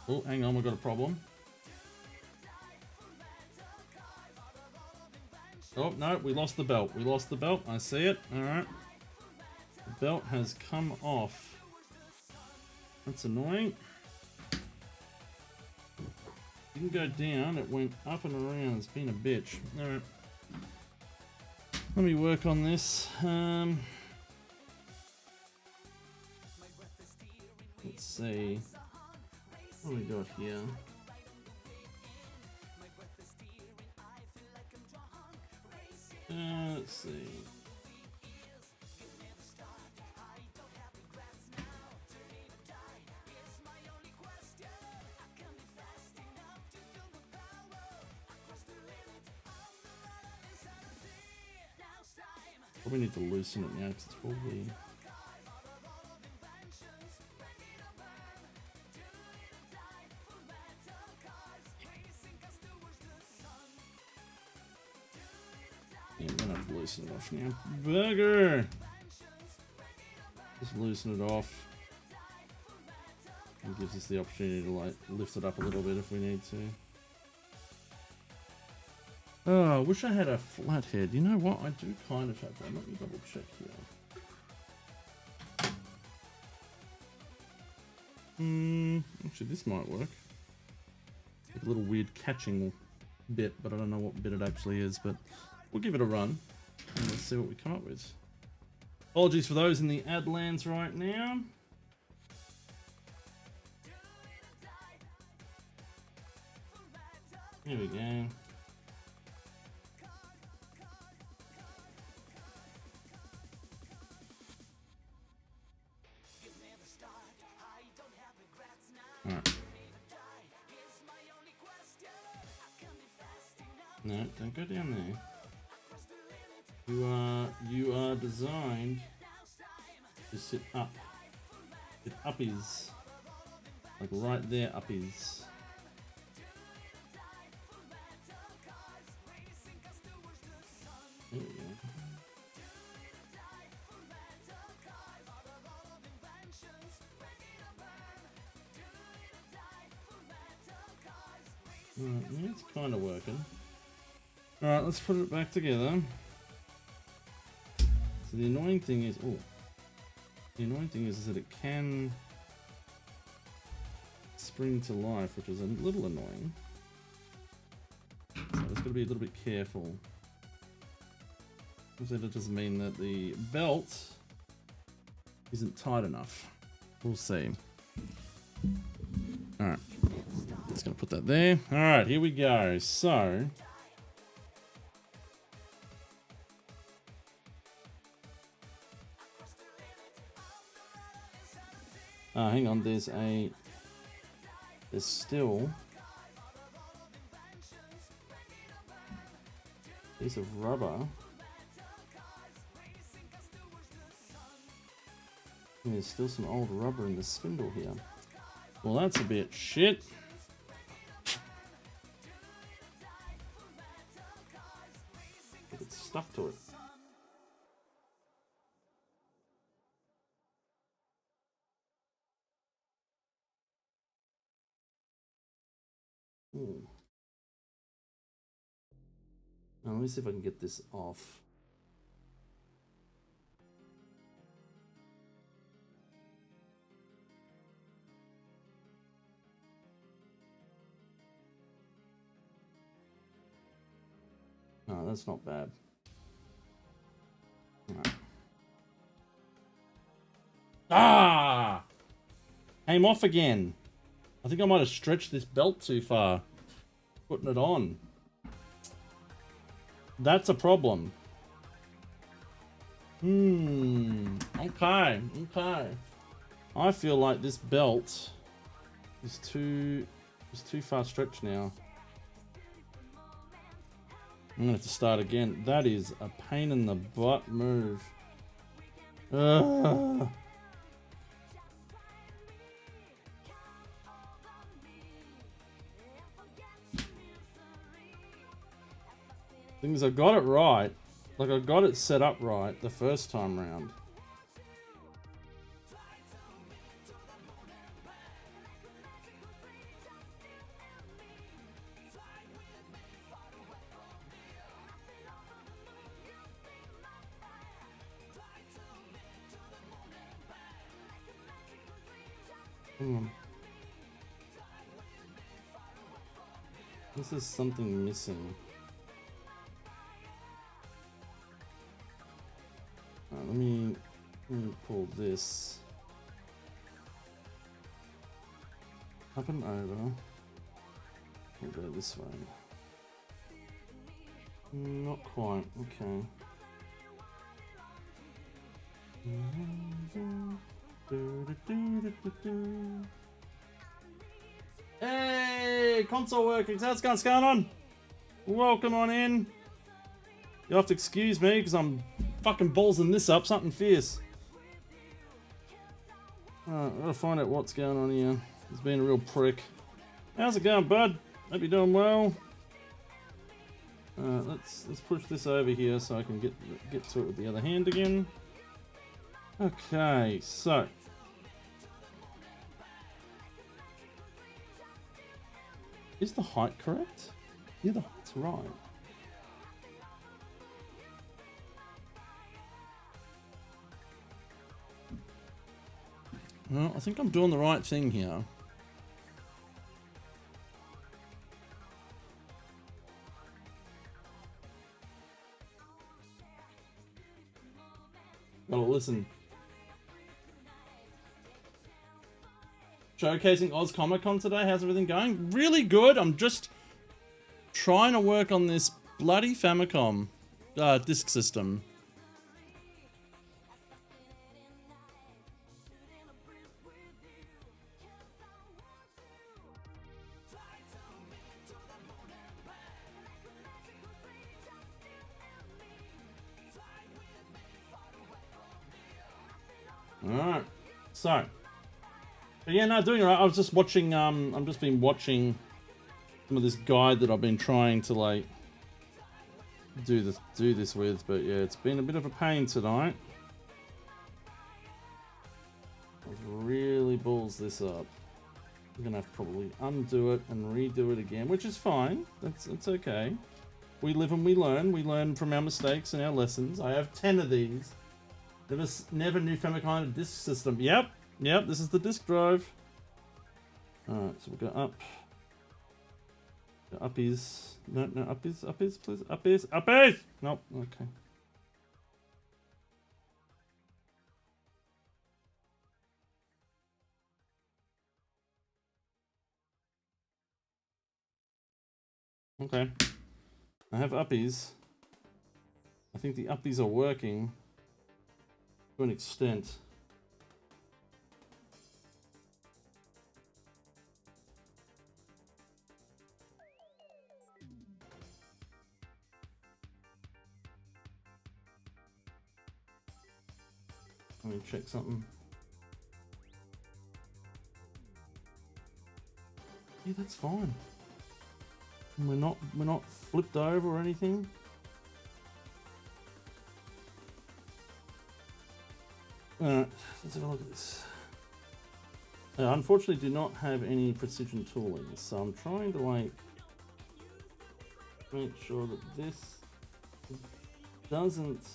Oh, hang on, we've got a problem. Oh, no, we lost the belt. We lost the belt. I see it. All right. The belt has come off. That's annoying. Didn't go down. It went up and around. It's been a bitch. All right. Let me work on this. Let's see. What do we got here? Let's see. Probably need to loosen it now because it's probably... Yeah, I'm gonna have to loosen it off now. Bugger! Just loosen it off. It gives us the opportunity to like lift it up a little bit if we need to. Oh, I wish I had a flat head. You know what? I do kind of have that. Let me double check here. Actually, this might work. Like a little weird catching bit, but I don't know what bit it actually is. But we'll give it a run and let's see what we come up with. Apologies for those in the ad lands right now. Here we go. Alright. No, don't go down there. You are designed to sit up. Sit uppies. Like right there, uppies. There we go. Alright, yeah, it's kind of working. Alright, let's put it back together. So the annoying thing is, is that it can spring to life, which is a little annoying. So it's got to be a little bit careful. Also, that doesn't mean that the belt isn't tight enough. We'll see. Alright. Just gonna put that there. Alright, here we go. So hang on, there's still a piece of rubber. There's still some old rubber in the spindle here. Well, that's a bit shit. It's stuck to it. Now, let me see if I can get this off. No, that's not bad. Right. Ah! Came off again. I think I might have stretched this belt too far. Putting it on. That's a problem. Okay. I feel like this belt is too far stretched now. I'm gonna have to start again. That is a pain in the butt move. Ugh. Thing is, I got it right. Like, I got it set up right the first time round. This is something missing. Let me pull this up and over. We'll go this way. Not quite. Okay. Hey, console working. What's going on? Welcome on in. You'll have to excuse me because I'm fucking ballsing this up. Something fierce. I've got to find out what's going on here. He's been a real prick. How's it going, bud? Hope you're doing well. Let's push this over here so I can get to it with the other hand again. Okay, so is the height correct? Yeah, the height's right. Well, I think I'm doing the right thing here. Gotta listen. Showcasing Oz Comic Con today. How's everything going? Really good. I'm just trying to work on this bloody Famicom disc system. Alright, so but yeah, no, doing alright. I was just watching I've just been watching some of this guide that I've been trying to like do this with, but yeah, it's been a bit of a pain tonight. I've really balls this up. I'm gonna have to probably undo it and redo it again, which is fine. That's okay. We live and we learn. We learn from our mistakes and our lessons. I have 10 of these. Never knew Famicom had a disk system. Yep, this is the disk drive. Alright, so we'll go up. Go uppies. No, uppies, please. Uppies! Nope, okay. Okay. I have uppies. I think the uppies are working to an extent. Let me check something. Yeah, that's fine. We're not flipped over or anything. Alright, let's have a look at this. Unfortunately do not have any precision tooling, so I'm trying to like make sure that this doesn't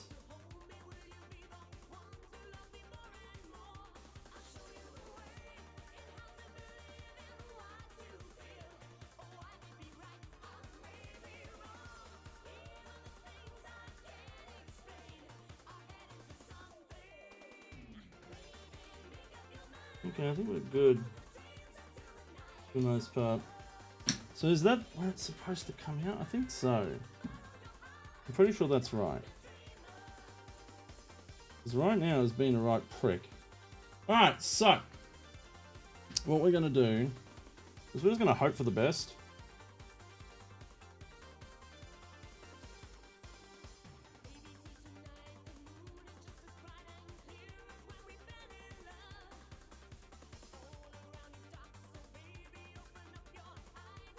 Okay, I think we're good for the most part. So is that where it's supposed to come out? I think so. I'm pretty sure that's right. Because right now it's being a right prick. Alright, so what we're going to do is we're just going to hope for the best.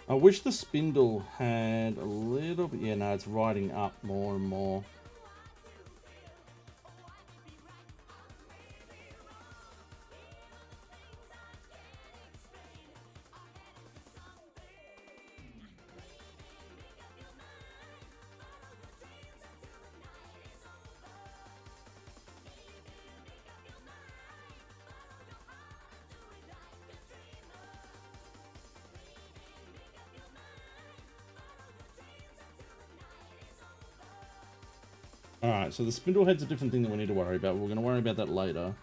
I wish the spindle had a little bit... Yeah, no, it's riding up more and more. Alright, so the spindle head's a different thing that we need to worry about. We're going to worry about that later.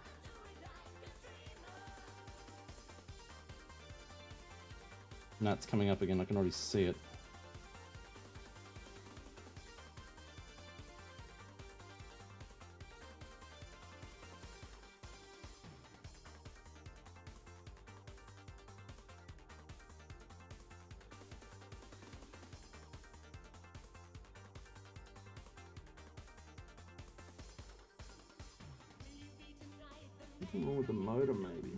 And that's coming up again. I can already see it. Something wrong with the motor, maybe.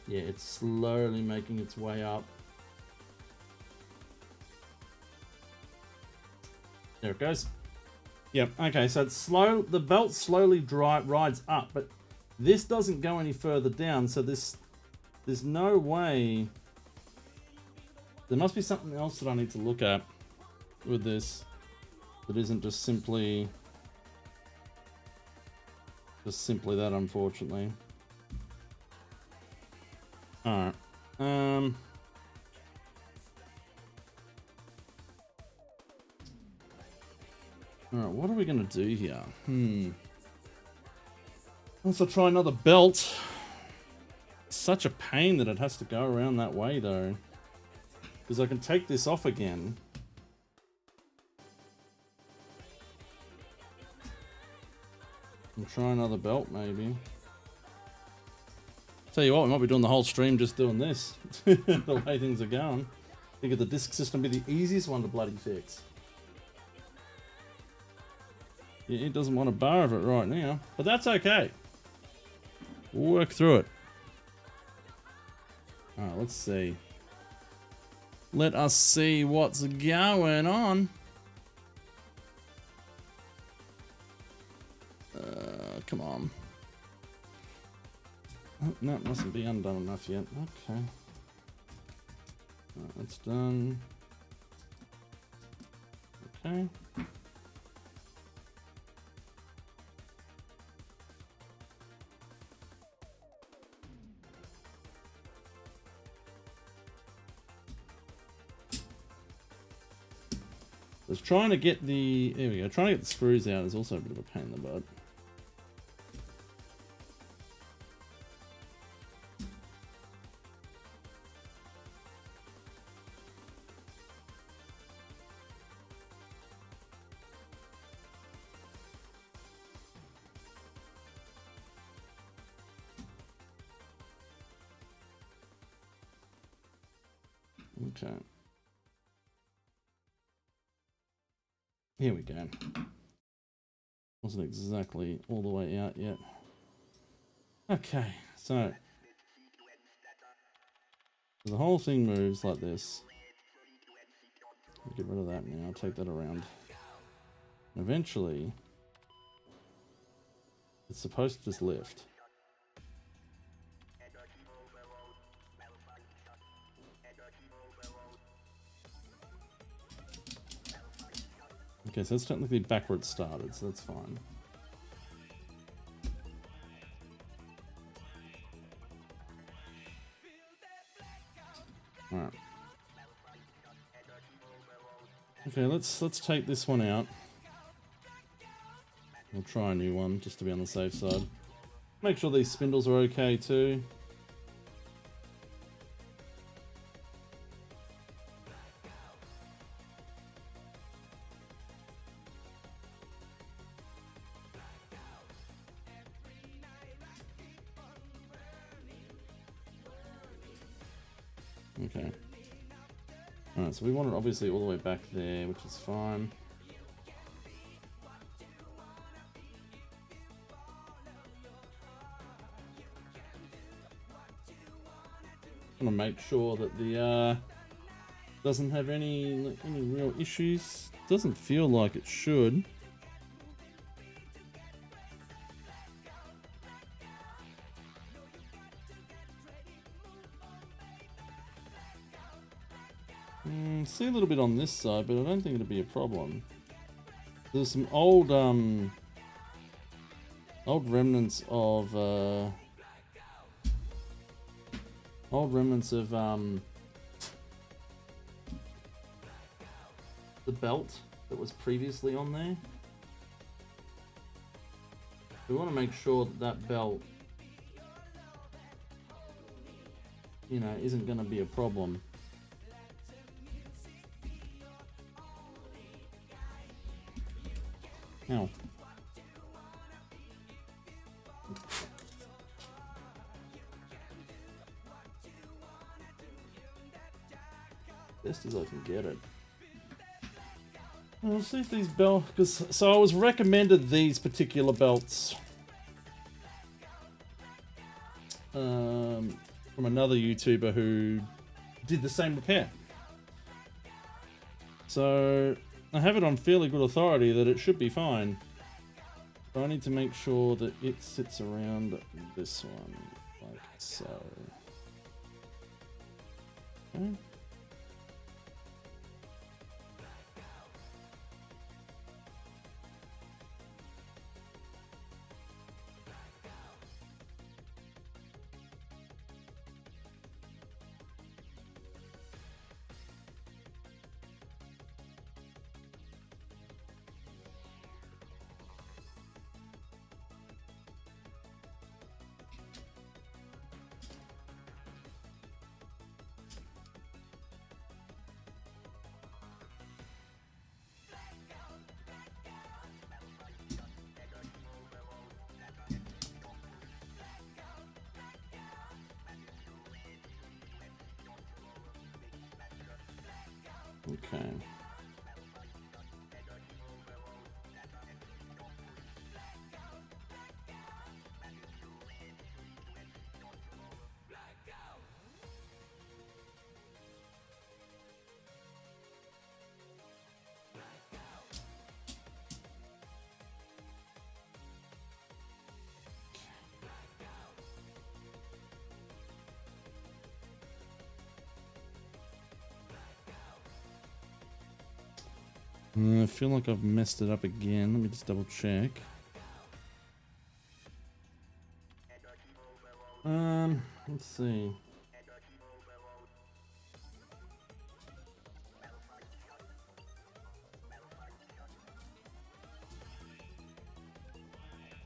Yeah, it's slowly making its way up. There it goes. Yep, okay, so it's slow. The belt slowly rides up, but this doesn't go any further down, so there's no way. There must be something else that I need to look at with this that isn't just simply that, unfortunately. Alright. Alright, what are we going to do here? Also try another belt. It's such a pain that it has to go around that way, though. Because I can take this off again. And try another belt, maybe. Tell you what, we might be doing the whole stream just doing this. The way things are going. Figured the disk system would be the easiest one to bloody fix. Yeah, it doesn't want a bar of it right now, but that's okay. We'll work through it. Alright, let's see. Let us see what's going on. Come on. Oh, no, it mustn't be undone enough yet. Okay. Right, that's done. Okay. There's trying to get the, there we go, trying to get the screws out is also a bit of a pain in the butt. Okay. Here we go. Wasn't exactly all the way out yet. Okay, so the whole thing moves like this. I'll get rid of that now, I'll take that around. And eventually, it's supposed to just lift. Okay, so it's technically backwards started, so that's fine. Alright. Okay, let's take this one out. We'll try a new one just to be on the safe side. Make sure these spindles are okay too. Okay. Alright, so we want it obviously all the way back there, which is fine. I'm gonna make sure that the doesn't have any real issues. Doesn't feel like it should. See a little bit on this side, but I don't think it'll be a problem. There's some old remnants of the belt that was previously on there. We want to make sure that that belt, you know, isn't going to be a problem. Ow. Best as I can get it. I'll see if these belts, because so I was recommended these particular belts from another YouTuber who did the same repair. So I have it on fairly good authority that it should be fine. But I need to make sure that it sits around this one, like so. Okay. Okay. I feel like I've messed it up again. Let me just double check. Let's see.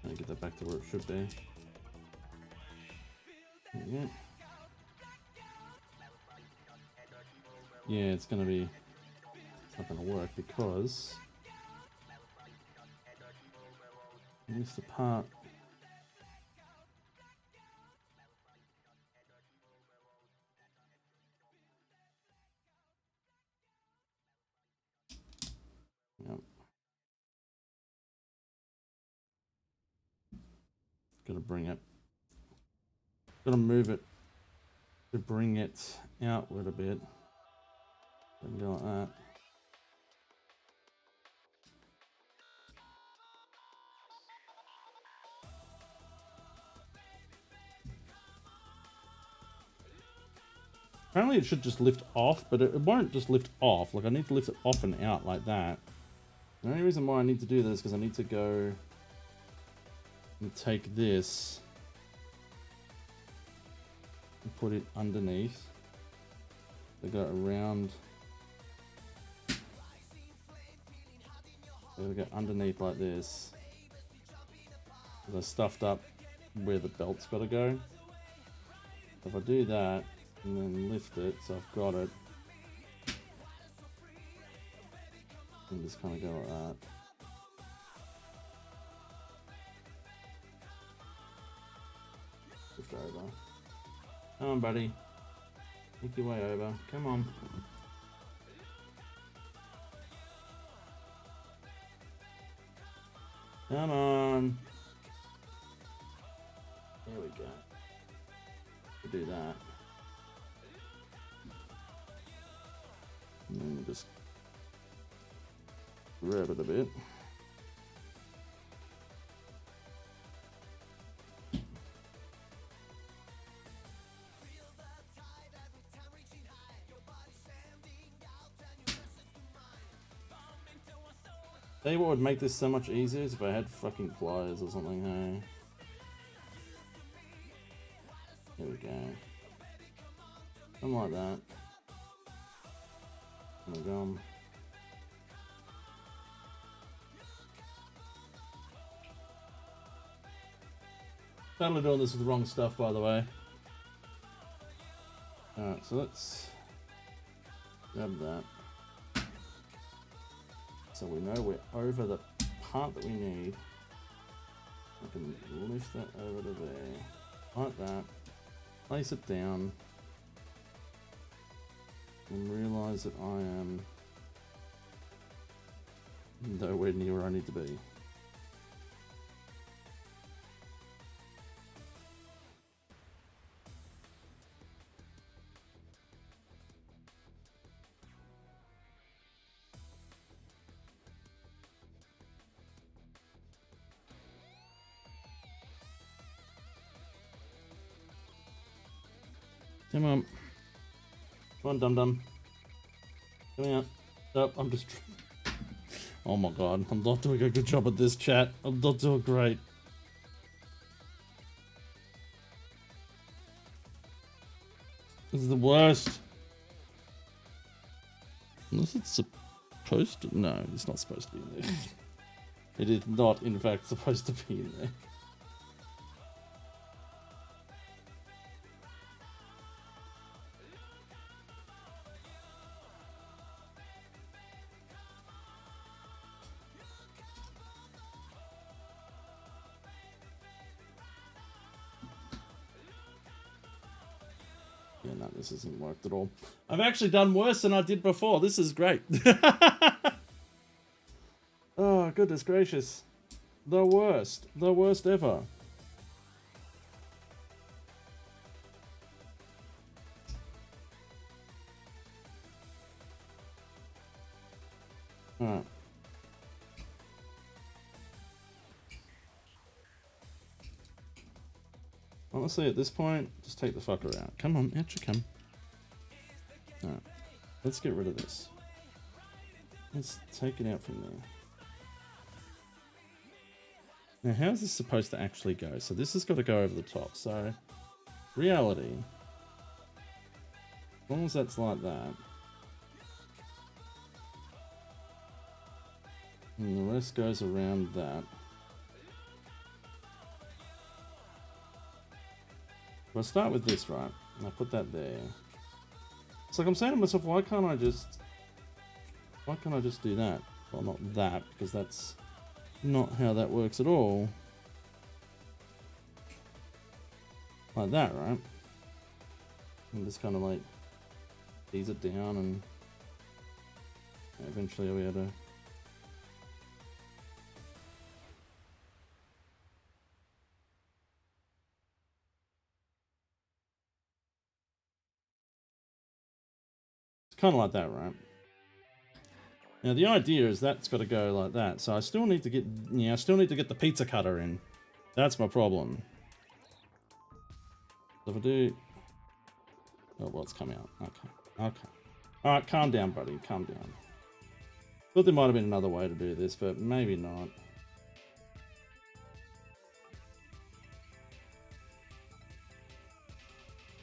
Let me get that back to where it should be. Yeah. Yeah, it's not gonna work because I missed the part. Yep. Gotta move it to bring it outward a bit. Go like that. Apparently it should just lift off, but it won't just lift off. Like, I need to lift it off and out like that. The only reason why I need to do this is because I need to go and take this and put it underneath. They go around. They go underneath like this. I stuffed up where the belt's got to go. If I do that and then lift it, so I've got it, and just kind of go like that. Lift over. Come on, buddy. Make your way over. Come on. Come on. There we go. We'll do that. And then we'll just grab it a bit. Tell you what would make this so much easier is if I had fucking pliers or something, hey? Here we go. Something like that. Oh my god. Totally doing this with the wrong stuff, by the way. Alright, so let's grab that. So we know we're over the part that we need. I can lift that over to there, like that. Place it down, and realise that I am nowhere near where I need to be. Come on. Come on, dum-dum. Come out. Nope, I'm just... Oh my god, I'm not doing a good job at this, chat. I'm not doing great. This is the worst. Unless it's supposed to... No, it's not supposed to be in there. It is not, in fact, supposed to be in there. Yeah, no, No, this hasn't worked at all. I've actually done worse than I did before. This is great. Oh, goodness gracious. The worst. The worst ever. Alright. Honestly, at this point, just take the fucker out. Come on, out you come. Alright. Let's get rid of this. Let's take it out from there. Now, how is this supposed to actually go? So this has got to go over the top. So, reality. As long as that's like that. And the rest goes around that. If I start with this, right? And I put that there. It's like I'm saying to myself, why can't I just do that? Well, not that, because that's not how that works at all. Like that, right? And just kind of like ease it down, and eventually I'll be able to. It's kind of like that, right? Now the idea is that's got to go like that. So I still need to get, I still need to get the pizza cutter in. That's my problem. So if I do, oh well, it's come out. Okay, okay. All right, calm down, buddy. Calm down. Thought there might have been another way to do this, but maybe not.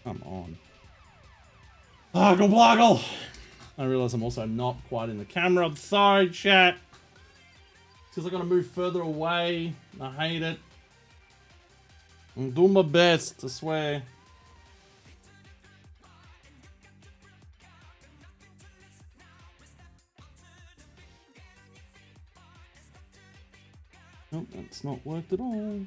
Come on. Boggle boggle! I realise I'm also not quite in the camera. I'm sorry, chat. Because I gotta move further away. I hate it. I'm doing my best, I swear. Nope, that's not worked at all.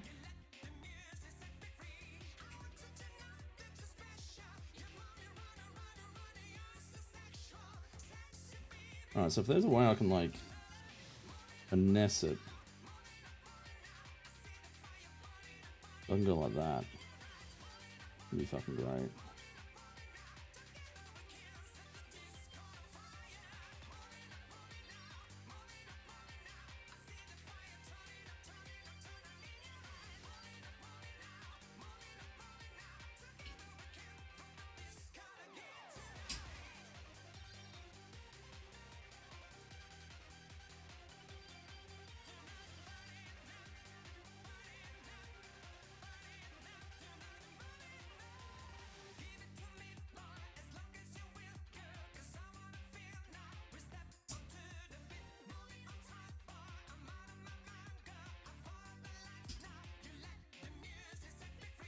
Alright, so if there's a way I can, like, finesse it. I can go like that. It'd be fucking great.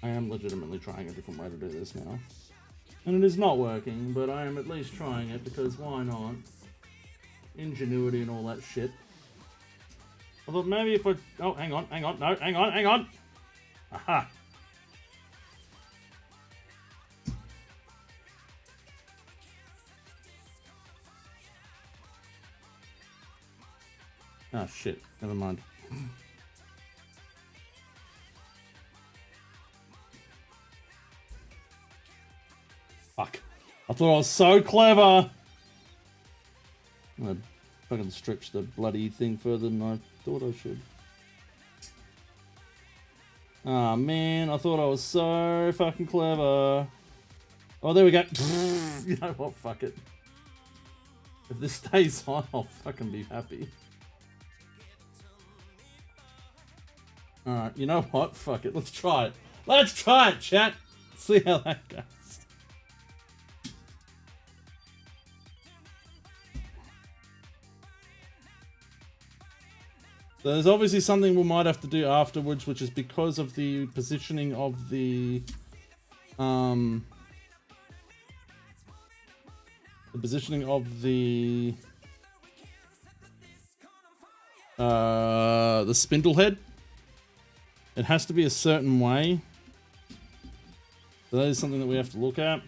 I am legitimately trying a different way to do this now. And it is not working, but I am at least trying it because why not? Ingenuity and all that shit. I thought maybe if I... Oh, hang on, no, hang on! Aha! Ah, shit, never mind. Fuck. I thought I was so clever! I fucking stretched the bloody thing further than I thought I should. Ah, man, I thought I was so fucking clever. Oh, there we go. You know what? Fuck it. If this stays on, I'll fucking be happy. Alright, you know what? Fuck it. Let's try it. Let's try it, chat! See how that goes. So there's obviously something we might have to do afterwards, which is because of the positioning of the spindle head. It has to be a certain way. So that is something that we have to look at.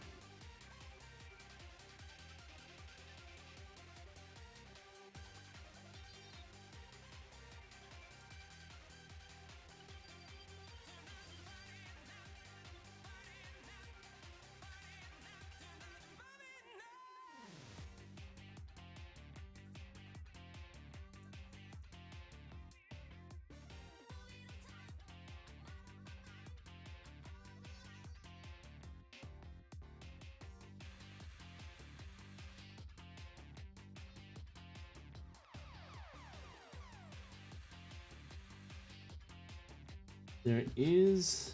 There is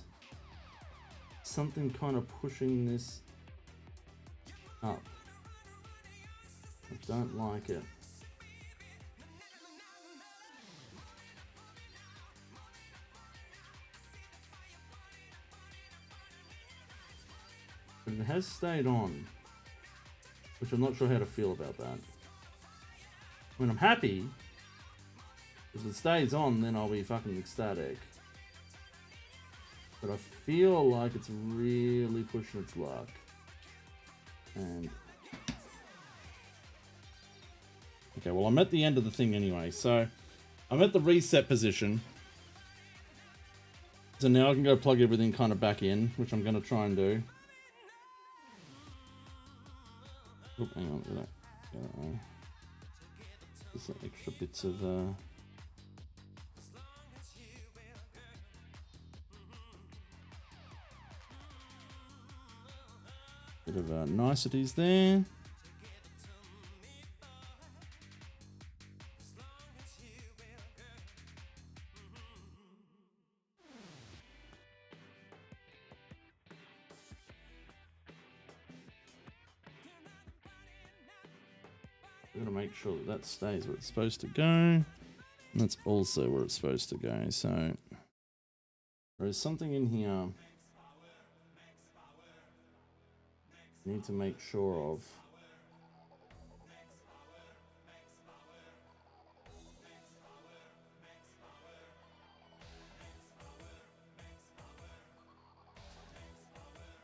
something kind of pushing this up. I don't like it. But it has stayed on, which I'm not sure how to feel about that. When I'm happy, if it stays on, then I'll be fucking ecstatic. But I feel like it's really pushing its luck. And okay, well, I'm at the end of the thing anyway, so I'm at the reset position. So now I can go plug everything kind of back in, which I'm going to try and do. Oh, hang on, there's some extra bits of bit of niceties there. I'm gonna make sure that stays where it's supposed to go. And that's also where it's supposed to go. So there is something in here I need to make sure of.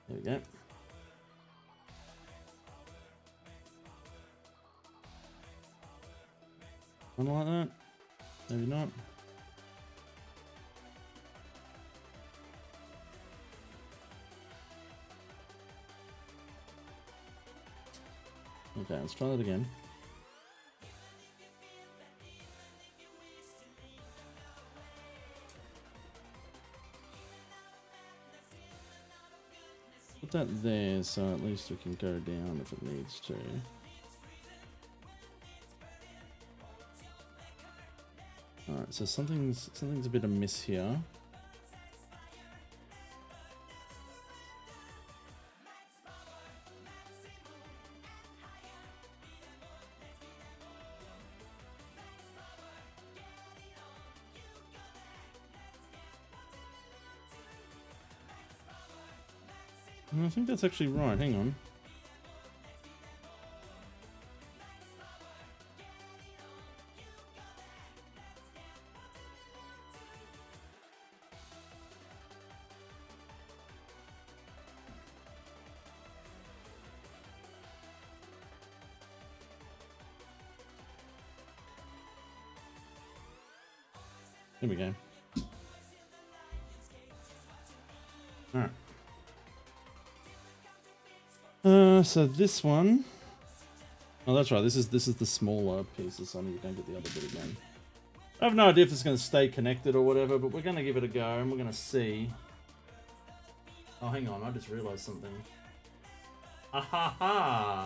There we go. Something like that. Maybe not. Okay, let's try that again. Put that there so at least we can go down if it needs to. Alright, so something's a bit amiss here. I think that's actually right, hang on. There we go. Alright. So this one, oh that's right, this is the smaller pieces, so I need to go and get the other bit again. I have no idea if it's going to stay connected or whatever, but we're going to give it a go and we're going to see. Oh hang on, I just realized something. Ahaha!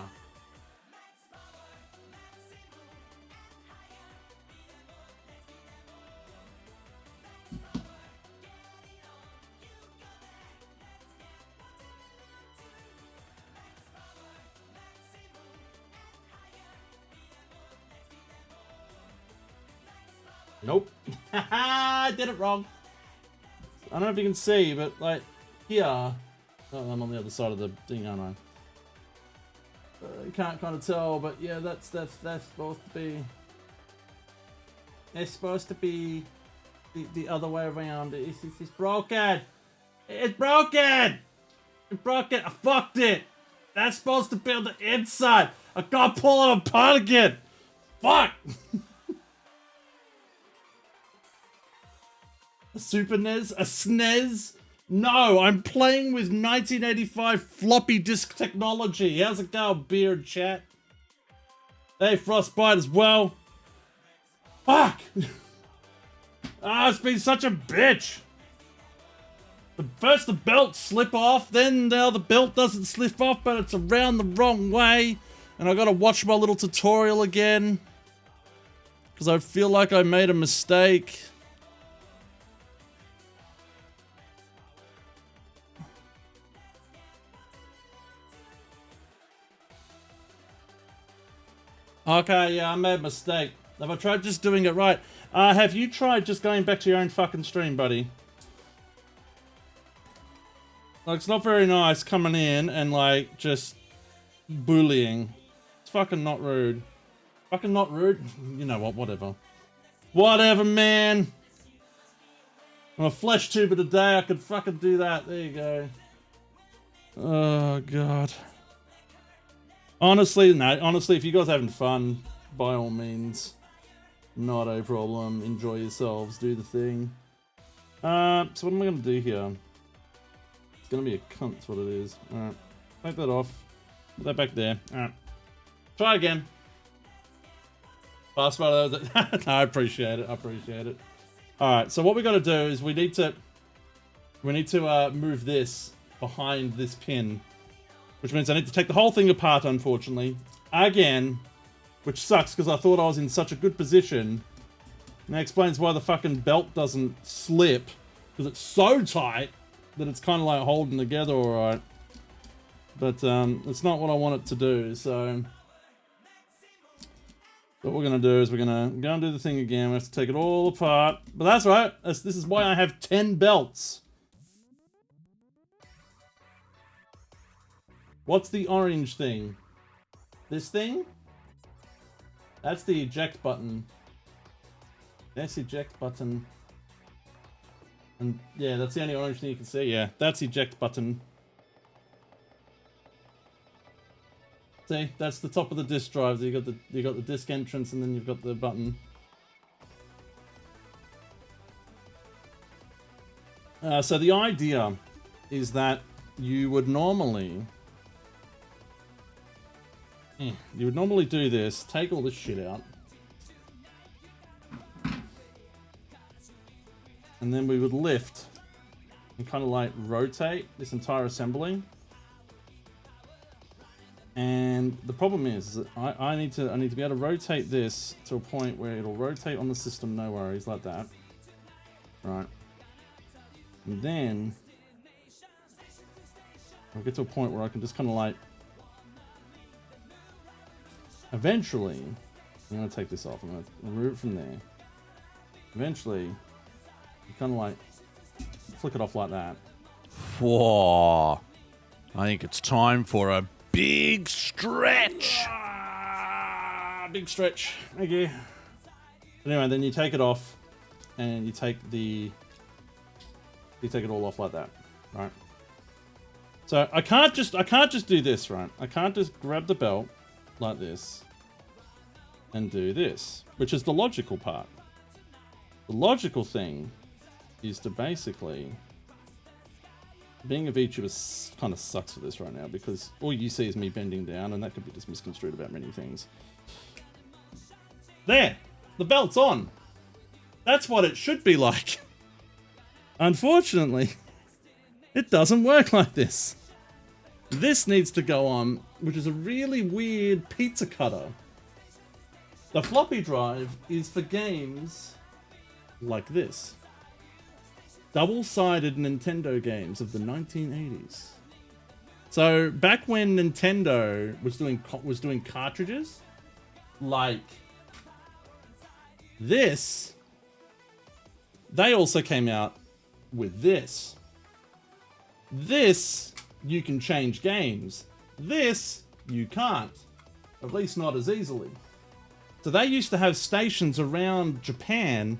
Nope. I did it wrong. I don't know if you can see, but like here, oh, I'm on the other side of the thing, aren't I? You can't kind of tell, but yeah, that's supposed to be. It's supposed to be the other way around. It's broken. It's broken. It broke it. I fucked it. That's supposed to be on the inside. I can't pull it apart again. Fuck. A Super NES? A SNES? No, I'm playing with 1985 floppy disk technology. How's it going, beard chat? Hey, Frostbite as well. Fuck! Ah, it's been such a bitch. First the belt slip off, then now the belt doesn't slip off, but it's around the wrong way. And I gotta watch my little tutorial again. Because I feel like I made a mistake. Okay, yeah, I made a mistake. Have I tried just doing it right? Have you tried just going back to your own fucking stream, buddy? Like, it's not very nice coming in and, like, just bullying. It's fucking not rude. Fucking not rude? You know what, whatever. Whatever, man! I'm a flesh tuber today, I could fucking do that. There you go. Oh, God. Honestly, no, honestly, if you guys are having fun, by all means, not a problem. Enjoy yourselves, do the thing. So what am I gonna do here? It's gonna be a cunt, that's what it is. Alright, take that off. Put that back there. Alright. Try again. Fast forward. No, I appreciate it, I appreciate it. Alright, so what we gotta do is we need to move this behind this pin. Which means I need to take the whole thing apart, unfortunately. Again. Which sucks, because I thought I was in such a good position. And that explains why the fucking belt doesn't slip. Because it's so tight that it's kind of like holding together alright. But it's not what I want it to do, so... What we're going to do is we're going to go and do the thing again. We have to take it all apart. But that's right. This is why I have 10 belts. What's the orange thing? This thing? That's the eject button. That's eject button. And yeah, that's the only orange thing you can see. Yeah, that's eject button. See, that's the top of the disk drive. You got the disk entrance, and then you've got the button. So the idea is that you would normally do this, take all this shit out, and then we would lift and kind of like rotate this entire assembly. And the problem is that I need to be able to rotate this to a point where it'll rotate on the system, no worries, like that. Right. And then I'll get to a point where I can just kind of like... Eventually, I'm going to take this off. I'm going to remove it from there. Eventually, you kind of like flick it off like that. Whoa. I think it's time for a big stretch. Big stretch. Thank you. Anyway, then you take it off, and you take it all off like that, right? So I can't just do this, right? I can't just grab the belt like this and do this, which is the logical part. The logical thing is to basically... Being a VTuber kind of sucks for this right now, because all you see is me bending down, and that could be just misconstrued about many things. There! The belt's on! That's what it should be like. Unfortunately, it doesn't work like this. This needs to go on, which is a really weird pizza cutter. The floppy drive is for games like this. Double-sided Nintendo games of the 1980s. So back when Nintendo was doing cartridges like this, they also came out with this. This you can change games. This you can't, at least not as easily. So they used to have stations around Japan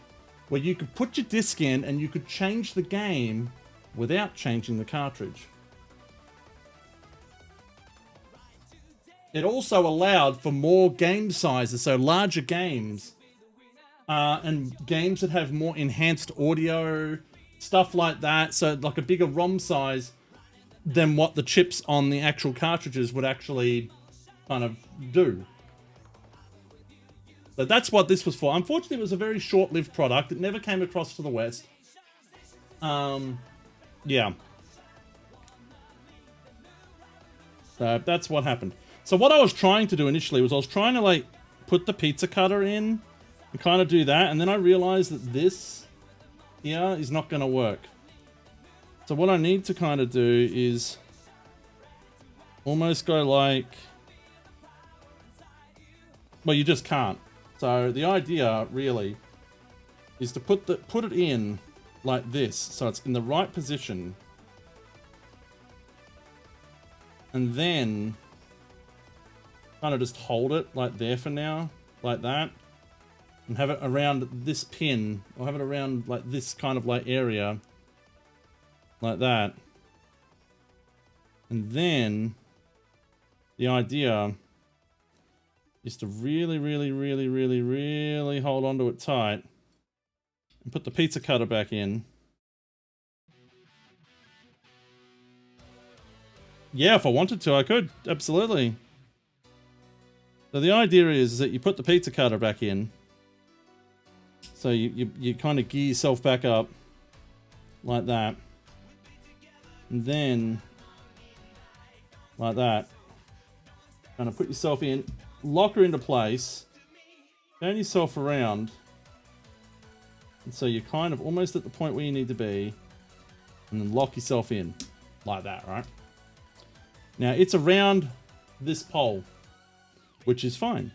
where you could put your disc in and you could change the game without changing the cartridge. It also allowed for more game sizes, so larger games, and games that have more enhanced audio, stuff like that, so like a bigger ROM size than what the chips on the actual cartridges would actually kind of do. So that's what this was for. Unfortunately, it was a very short-lived product. It never came across to the West. Yeah. So that's what happened. So what I was trying to do initially was I was trying to like put the pizza cutter in and kind of do that. And then I realized that this here is not going to work. So what I need to kind of do is almost go like Well, you just can't. So the idea really is to put it in like this, so it's in the right position, and then kind of just hold it like there for now, like that, and have it around this pin, or have it around like this kind of like area, like that. And then the idea is to really, really, really, really, really hold onto it tight and put the pizza cutter back in. Yeah, if I wanted to, I could. Absolutely. So the idea is that you put the pizza cutter back in. So you kind of gear yourself back up like that. And then like that. Kind of put yourself in, lock her into place, turn yourself around. And so you're kind of almost at the point where you need to be, and then lock yourself in like that, right? Now it's around this pole, which is fine.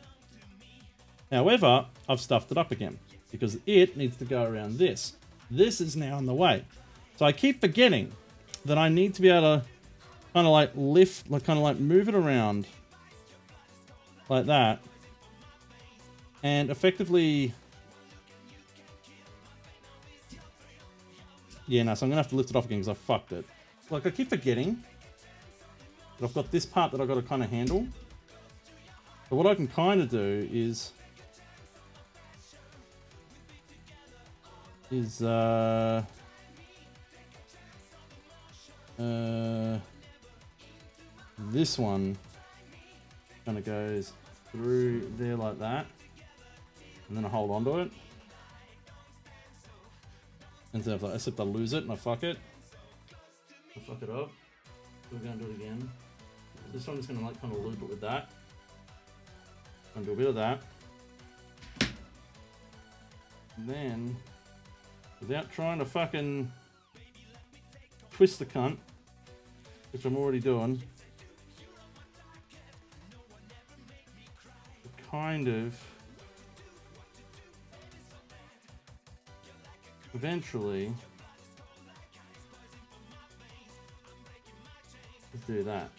However, I've stuffed it up again because it needs to go around this. This is now in the way. So I keep forgetting that I need to be able to kind of like lift, like kind of like move it around like that, and effectively, yeah, no, so I'm gonna have to lift it off again because I fucked it. Like, I keep forgetting that I've got this part that I've got to kind of handle. But what I can kind of do is this one kind of goes through there like that, and then I hold on to it. And so except I lose it and I fuck it. I fuck it up. We're gonna do it again. This one I'm just gonna like kind of loop it with that. And do a bit of that. And then, without trying to fucking twist the cunt, which I'm already doing, kind of eventually let's do that,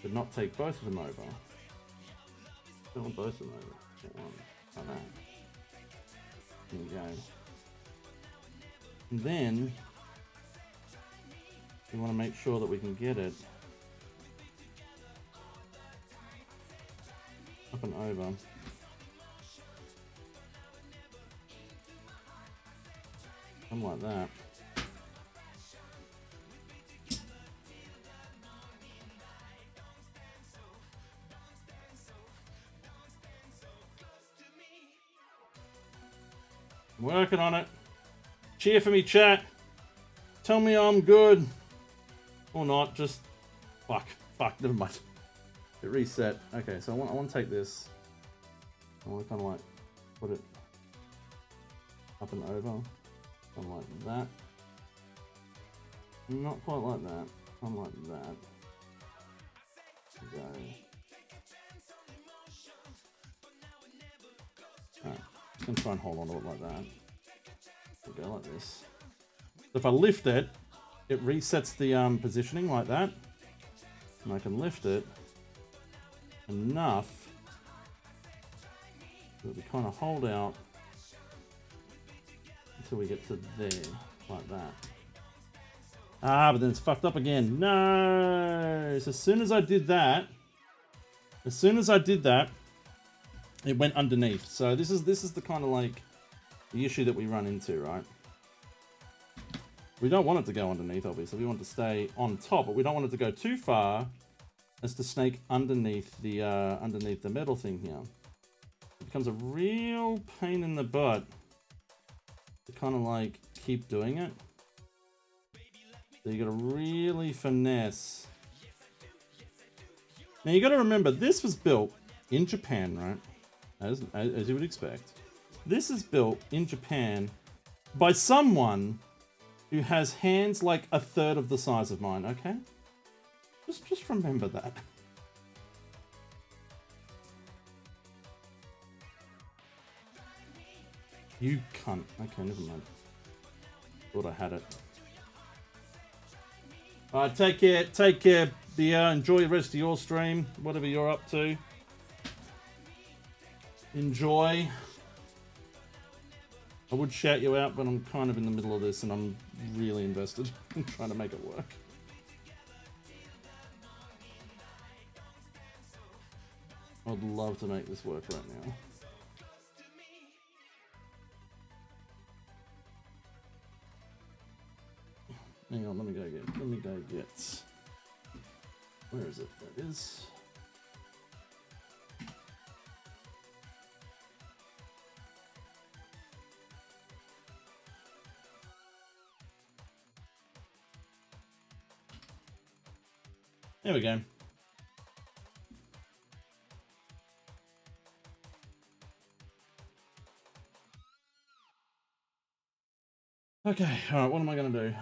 but not take both of them over. Don't want both of them over. Get one like that. There we go. And then we want to make sure that we can get it up and over. Something like that. I'm working on it. Cheer for me, chat. Tell me I'm good. Or not, just fuck, never mind. It reset. Okay, so I want to take this. I want to kind of like put it up and over. Something like that. Not quite like that. Something like that. Go. Alright, just gonna try and hold on to it like that. We'll go like this. So if I lift it, it resets the positioning like that. And I can lift it enough that we kind of hold out until we get to there, like that. Ah, but then it's fucked up again. No! So as soon as I did that, it went underneath. So this is the kind of like the issue that we run into, right? We don't want it to go underneath, obviously. We want it to stay on top, but we don't want it to go too far as to snake underneath the metal thing here. It becomes a real pain in the butt to kind of like keep doing it. So you got to really finesse. Now you got to remember, this was built in Japan, right? As you would expect. This is built in Japan by someone who has hands like a third of the size of mine, okay? Just remember that. You cunt. Okay, never mind. Thought I had it. Alright, take care. Take care, Beer. Enjoy the rest of your stream. Whatever you're up to. Enjoy. I would shout you out, but I'm kind of in the middle of this and I'm really invested in trying to make it work. I'd love to make this work right now. Hang on, let me go get. Where is it? There it is. There we go. Okay, alright, what am I going to do?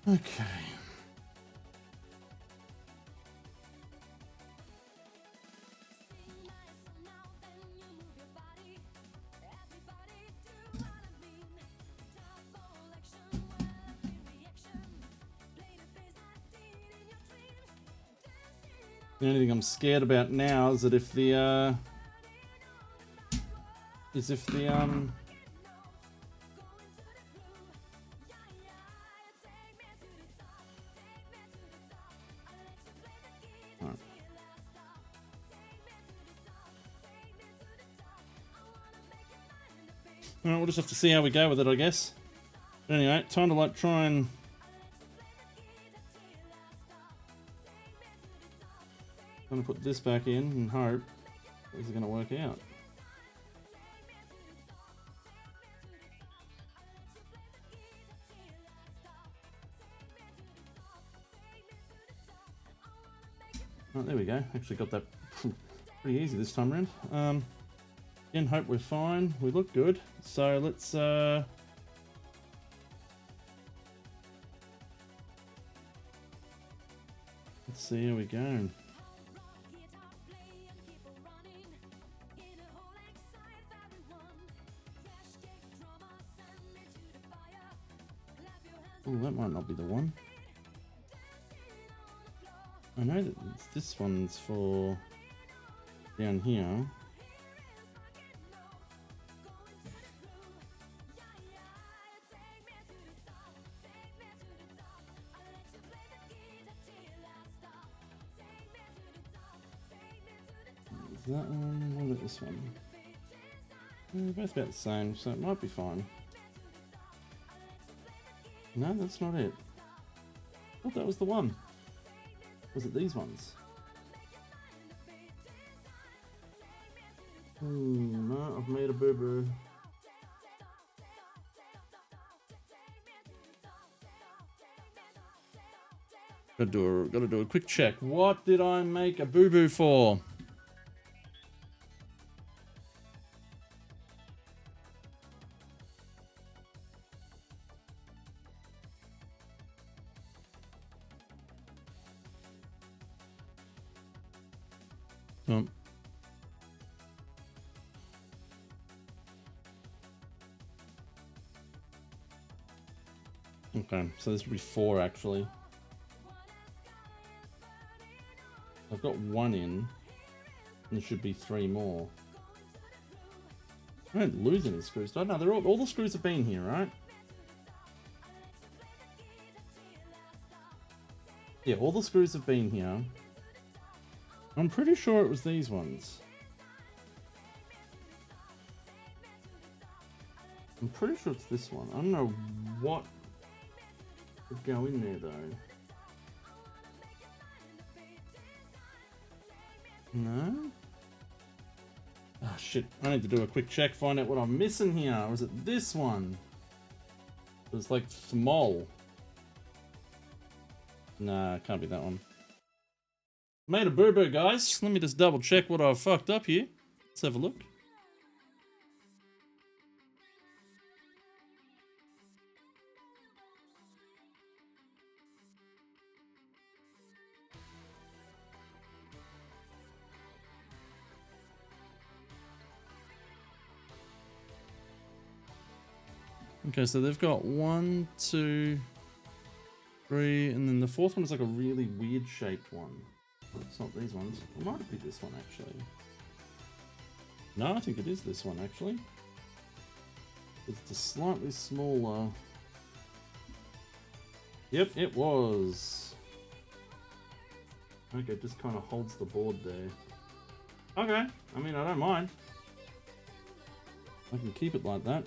Okay. The only thing I'm scared about now is that if the Alright, we'll just have to see how we go with it, I guess. But anyway, time to like try and put this back in and hope this is going to work out. Oh, there we go. Actually got that pretty easy this time around. Again, hope we're fine. We look good. So let's see how we go. Oh, that might not be the one. I know that this one's for down here. Is that one? What about this one? They're both about the same, so it might be fine. No, that's not it. I thought that was the one. Was it these ones? No, I've made a boo-boo. Gotta do a quick check. What did I make a boo-boo for? Oh. Okay, so this would be 4 actually. I've got 1 in, and there should be 3 more. I don't lose any screws. I know they're all the screws have been here, right? Yeah, all the screws have been here. I'm pretty sure it was these ones. I'm pretty sure it's this one. I don't know what would go in there though. No? Oh shit, I need to do a quick check, find out what I'm missing here. Or is it this one? It's like small. Nah, it can't be that one. Made a boo-boo, guys. Let me just double check what I've fucked up here. Let's have a look. Okay, so they've got 1, 2, 3, and then the 4th one is like a really weird shaped one. It's not these ones. It might be this one actually. No, I think it is this one actually. It's a slightly smaller. Yep, it was. Okay, it just kind of holds the board there. Okay, I mean, I don't mind. I can keep it like that.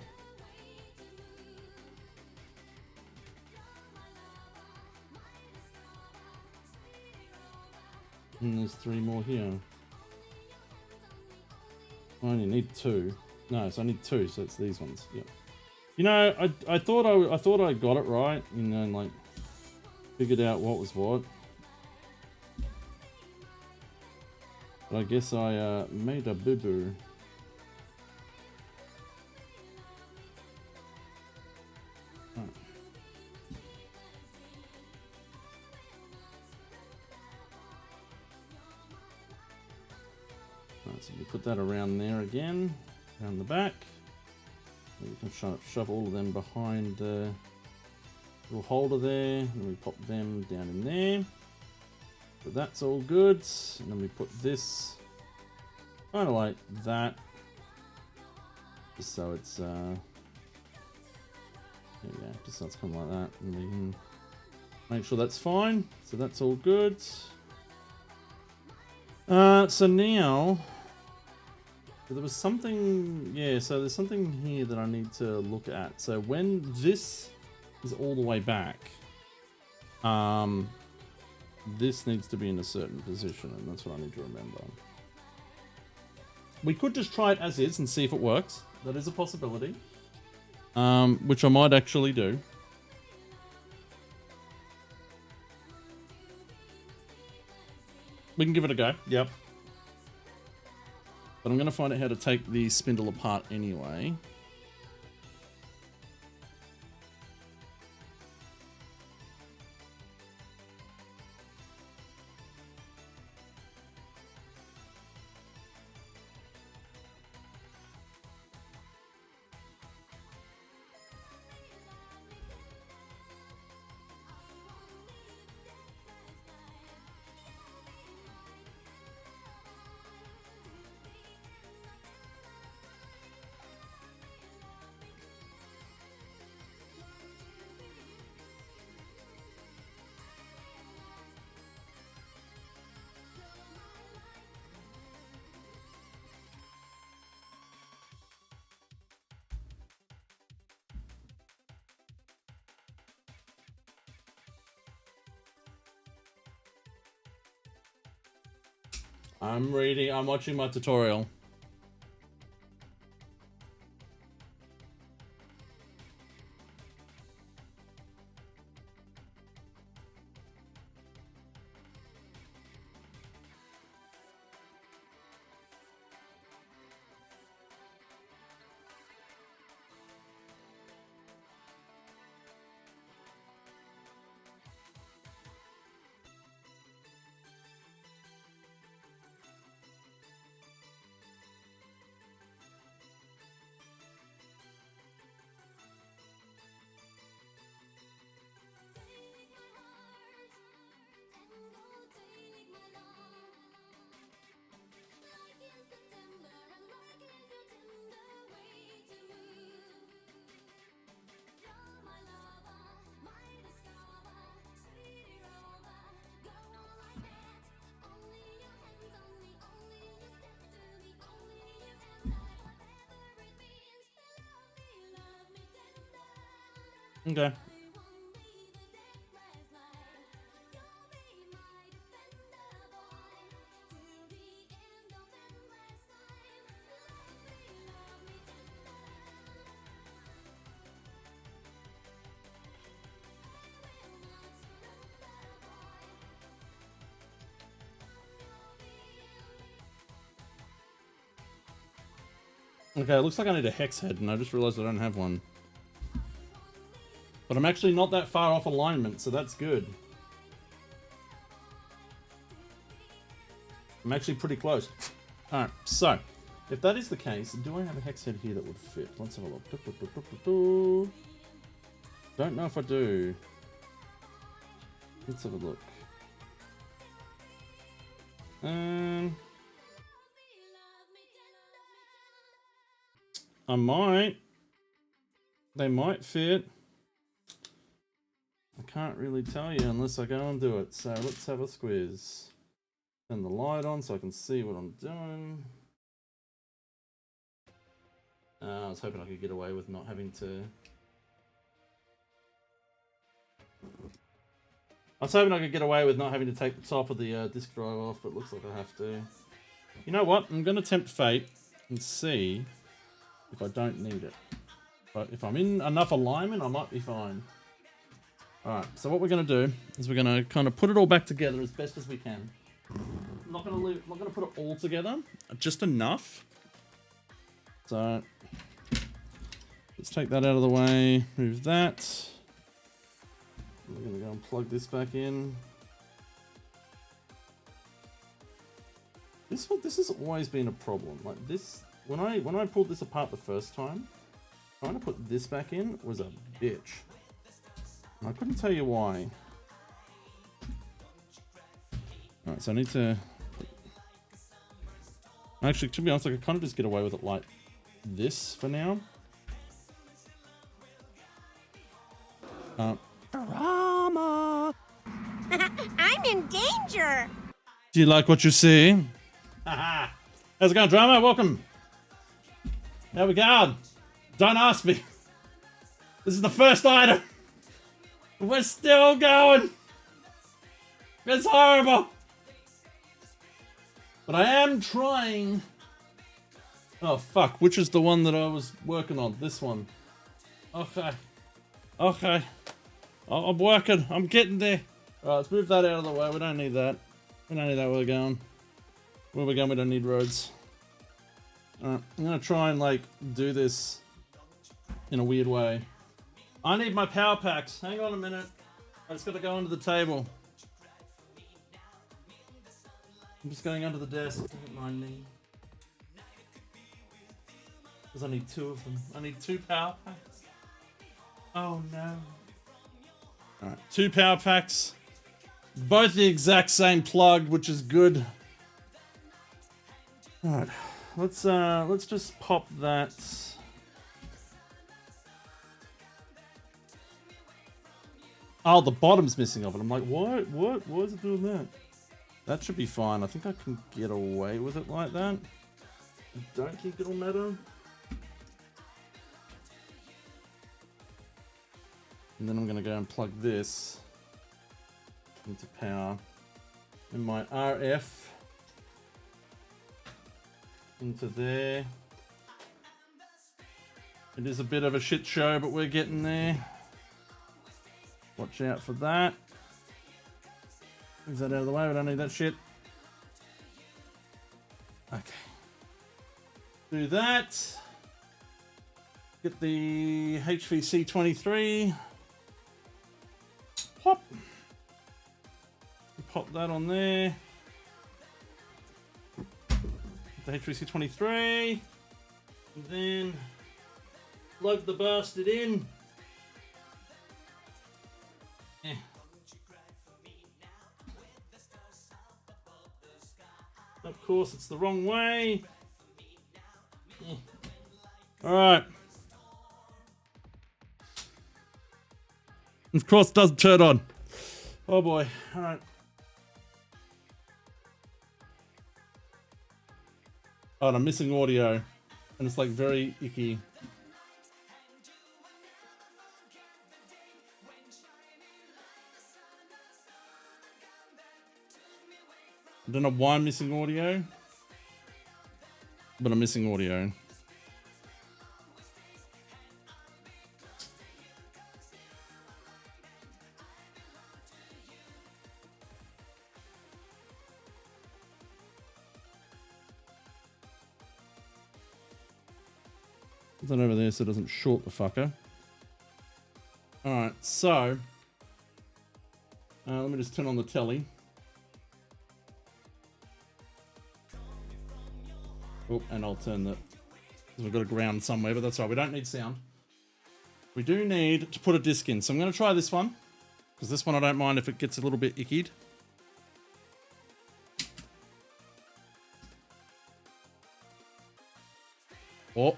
And there's 3 more here. I only need 2. No, so I need 2, so it's these ones. Yep. You know, I thought I got it right, you know, and like figured out what was what. But I guess I made a boo-boo. So you put that around there again, around the back. And you can shove all of them behind the little holder there, and we pop them down in there. So that's all good. And then we put this kind of like that, just so it's there we go, just so it's kind of like that, and we can make sure that's fine. So that's all good. So now. So there was something, yeah, so there's something here that I need to look at. So when this is all the way back, this needs to be in a certain position, and that's what I need to remember. We could just try it as is and see if it works. That is a possibility, which I might actually do. We can give it a go, yep. But I'm going to find out how to take the spindle apart anyway. I'm watching my tutorial. Okay. Okay, it looks like I need a hex head, and I just realized I don't have one. But I'm actually not that far off alignment, so that's good. I'm actually pretty close. Alright, so, if that is the case, do I have a hex head here that would fit? Let's have a look. Don't know if I do. Let's have a look. I might. They might fit. I can't really tell you unless I go and do it. So let's have a squiz. Turn the light on so I can see what I'm doing. I was hoping I could get away with not having to... I was hoping I could get away with not having to take the top of the disk drive off, but it looks like I have to. You know what? I'm going to tempt fate and see if I don't need it. But if I'm in enough alignment, I might be fine. Alright, so what we're going to do is we're going to kind of put it all back together as best as we can. I'm not going to put it all together, just enough. So, let's take that out of the way, move that. We're going to go and plug this back in. This has always been a problem. Like this, when I pulled this apart the first time, trying to put this back in was a bitch. And I couldn't tell you why. Alright, so I need to... Actually, to be honest, I could kind of just get away with it like this for now. Drama! I'm in danger! Do you like what you see? Haha! How's it going, drama? Welcome! How we going? Don't ask me. This is the first item. We're still going. It's horrible. But I am trying. Oh, fuck. Which is the one that I was working on? This one. Okay. Okay. I'm working. I'm getting there. Alright, let's move that out of the way. We don't need that. We don't need that where we're going. Where we're going, we don't need roads. Alright, I'm gonna try and, like, do this in a weird way. I need my power packs. Hang on a minute. I just gotta go under the table. I'm just going under the desk. Don't mind me. Because I need 2 of them. I need 2 power packs. Oh no. Alright, 2 power packs. Both the exact same plug, which is good. Alright. Let's just pop that. Oh, the bottom's missing of it. I'm like, what? Why is it doing that? That should be fine. I think I can get away with it like that. I don't think it'll matter. And then I'm going to go and plug this into power. And my RF into there. It is a bit of a shit show, but we're getting there. Watch out for that. Move that out of the way, we don't need that shit. Okay. Do that. Get the HVC 23. Pop. Pop that on there. The HVC 23. And then plug the bastard in. Eh. Of course, it's the wrong way. Eh. All right. Of course, it doesn't turn on. Oh boy. All right. Oh, and I'm missing audio, and it's like very icky. don't know why I'm missing audio, but I'm missing audio. Put that over there so it doesn't short the fucker. Alright, so let me just turn on the telly. Oh, and I'll turn the... We've got a ground somewhere, but that's right. We don't need sound. We do need to put a disc in. So I'm going to try this one. Because this one I don't mind if it gets a little bit ickied. Oh.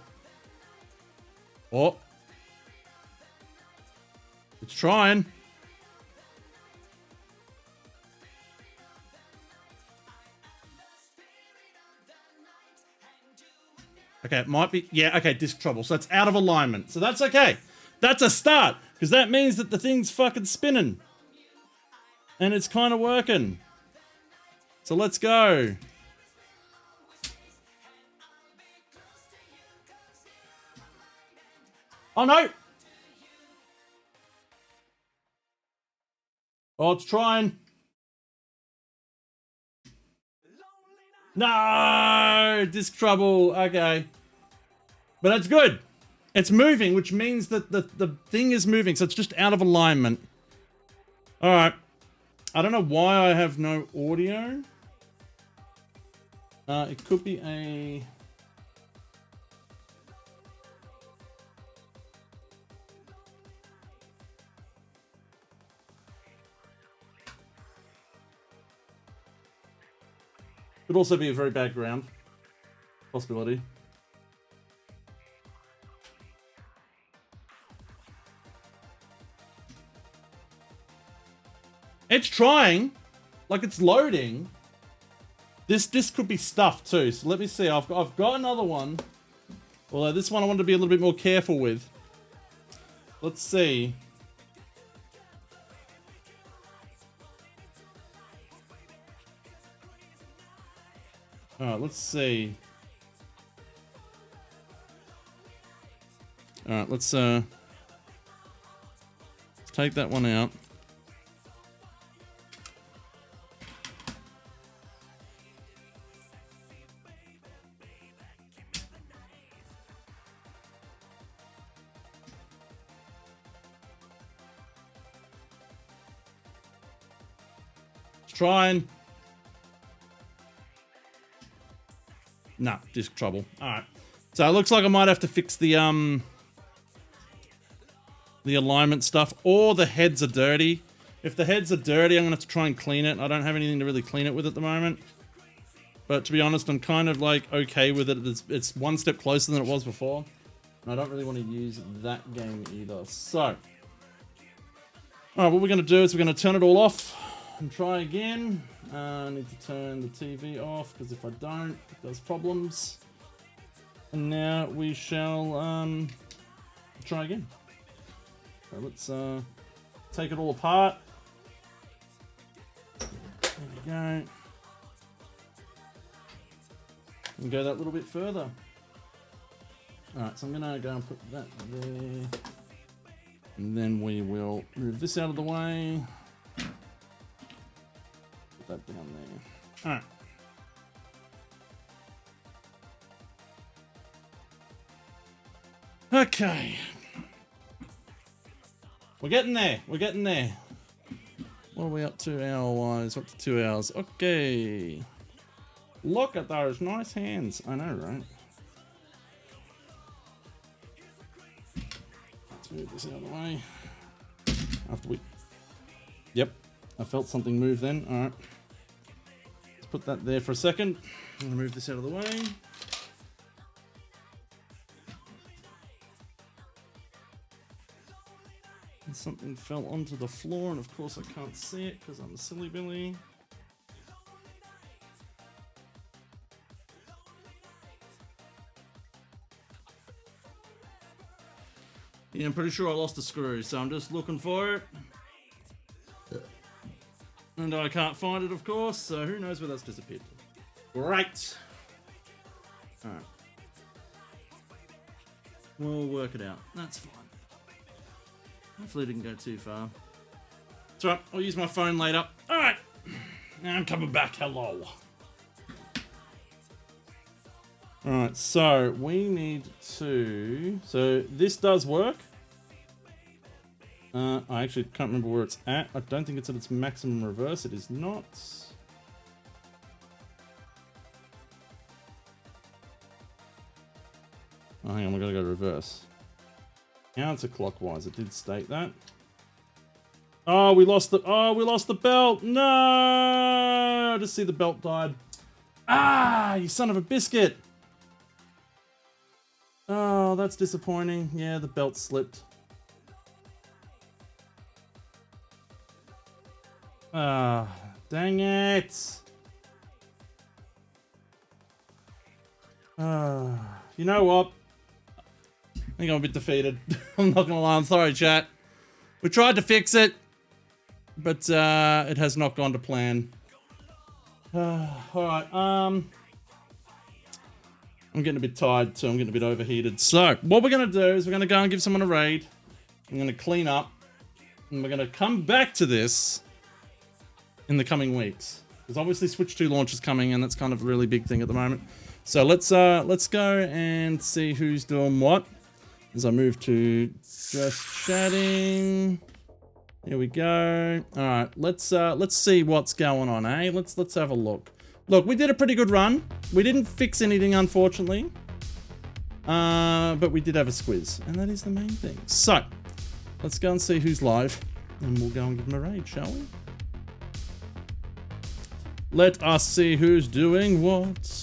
Oh. It's trying. Okay, it might be... Yeah, okay, disc trouble. So it's out of alignment. So that's okay. That's a start. Because that means that the thing's fucking spinning. And it's kind of working. So let's go. Oh, no! Oh, it's trying. No! Disc trouble. Okay. But that's good. It's moving, which means that the thing is moving, so it's just out of alignment. Alright. I don't know why I have no audio. It could be a... Could also be a very bad ground. Possibility. It's trying. Like it's loading. This could be stuffed too. So let me see. I've got another one. Although this one I want to be a little bit more careful with. Let's see. Alright, let's see. Alright, let's take that one out. Trying. Nah, disc trouble. Alright. So it looks like I might have to fix the alignment stuff, or the heads are dirty. If the heads are dirty, I'm gonna have to try and clean it. I don't have anything to really clean it with at the moment. But to be honest, I'm kind of like okay with it. It's one step closer than it was before. And I don't really want to use that game either. So, alright, what we're gonna do is we're gonna turn it all off and try again. I need to turn the TV off because if I don't, it does problems. And now we shall try again. So let's take it all apart. There we go. And go that little bit further. Alright, so I'm gonna go and put that there. And then we will move this out of the way. That down there. Alright. Okay. We're getting there. We're getting there. What are we up to hour-wise? Up to 2 hours. Okay. Look at those nice hands. I know, right? Let's move this out of the way. After we... Yep. I felt something move then. Alright. Let's put that there for a second. I'm going to move this out of the way. And something fell onto the floor, and of course I can't see it because I'm a silly Billy. Yeah, I'm pretty sure I lost a screw, so I'm just looking for it. And I can't find it, of course, so who knows where that's disappeared. Great. Alright. We'll work it out. That's fine. Hopefully it didn't go too far. That's right, I'll use my phone later. Alright. Now I'm coming back. Hello. Alright, so we need to... So this does work. I actually can't remember where it's at. I don't think it's at its maximum reverse. It is not. Oh, hang on, we've got to go reverse. Counterclockwise, it did state that. Oh, we lost the belt. No! I just see the belt died. Ah, you son of a biscuit. Oh, that's disappointing. Yeah, the belt slipped. Ah, dang it. You know what? I think I'm a bit defeated. I'm not gonna lie, I'm sorry, chat. We tried to fix it, but it has not gone to plan. Alright, I'm getting a bit tired too, I'm getting a bit overheated. So, what we're gonna do is we're gonna go and give someone a raid. I'm gonna clean up, and we're gonna come back to this in the coming weeks. Because obviously Switch 2 launch is coming, and that's kind of a really big thing at the moment. So let's go and see who's doing what. As I move to just chatting. Here we go. All right, let's see what's going on, eh? Let's have a look. Look, we did a pretty good run. We didn't fix anything, unfortunately. But we did have a squiz, and that is the main thing. So let's go and see who's live, and we'll go and give them a raid, shall we? Let us see who's doing what.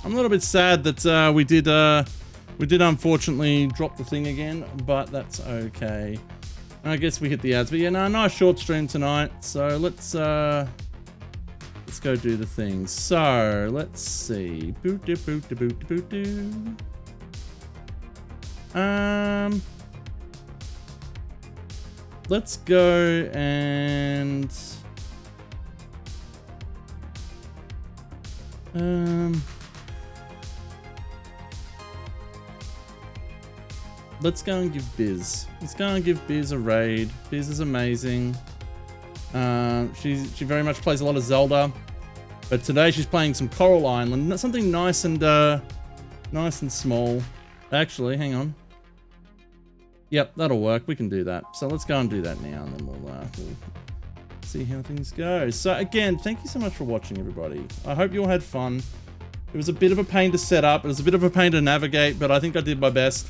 I'm a little bit sad that we did unfortunately drop the thing again, but that's okay. I guess we hit the ads, but yeah, no, nice short stream tonight. So let's go do the things. So let's see. Boot doo boot doo boot doo boot doo. Let's go and let's go and give Biz. Let's go and give Biz a raid. Biz is amazing. She very much plays a lot of Zelda, but today she's playing some Coral Island, something nice and small. Actually, hang on. Yep, that'll work. We can do that. So let's go and do that now, and then we'll see how things go. So again, thank you so much for watching, everybody. I hope you all had fun. It was a bit of a pain to set up. It was a bit of a pain to navigate, but I think I did my best.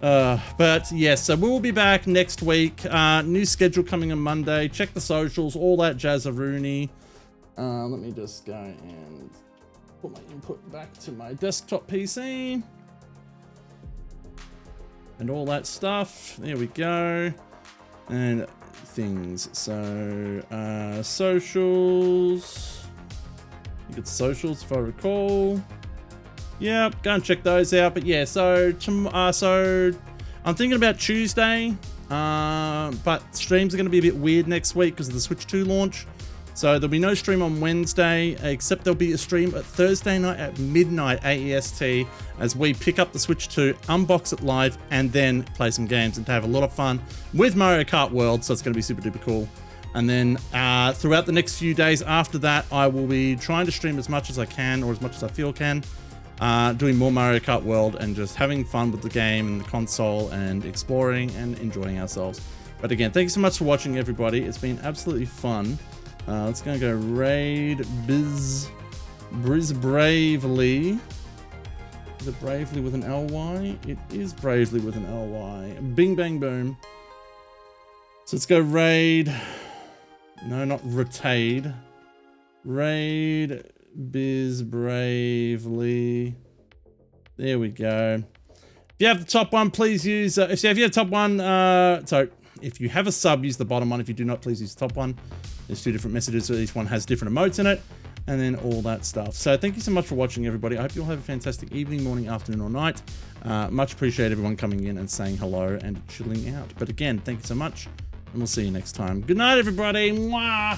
But yes, so we will be back next week. New schedule coming on Monday. Check the socials, all that jazz-a-rooney. Let me just go and put my input back to my desktop PC. And all that stuff. There we go. And things. So, socials. I think it's socials if I recall. Yep, go and check those out. But yeah, so I'm thinking about Tuesday. But streams are going to be a bit weird next week because of the Switch 2 launch. So there'll be no stream on Wednesday, except there'll be a stream at Thursday night at midnight AEST as we pick up the Switch 2, unbox it live, and then play some games and to have a lot of fun with Mario Kart World. So it's going to be super duper cool. And then throughout the next few days after that, I will be trying to stream as much as I can, or as much as I feel can, doing more Mario Kart World and just having fun with the game and the console and exploring and enjoying ourselves. But again, thank you so much for watching, everybody. It's been absolutely fun. Let's go raid Biz Bravely. Is it Bravely with an LY? It is Bravely with an LY. Bing bang boom. So let's go raid. No, not Retaid. Raid Biz Bravely. There we go. If you have the top one, please use. If you have top one, so if you have a sub, use the bottom one. If you do not, please use the top one. There's two different messages, so each one has different emotes in it. and then all that stuff. So thank you so much for watching, everybody. I hope you all have a fantastic evening, morning, afternoon, or night. Much appreciate everyone coming in and saying hello and chilling out. But again, thank you so much, and we'll see you next time. Good night, everybody. Mwah!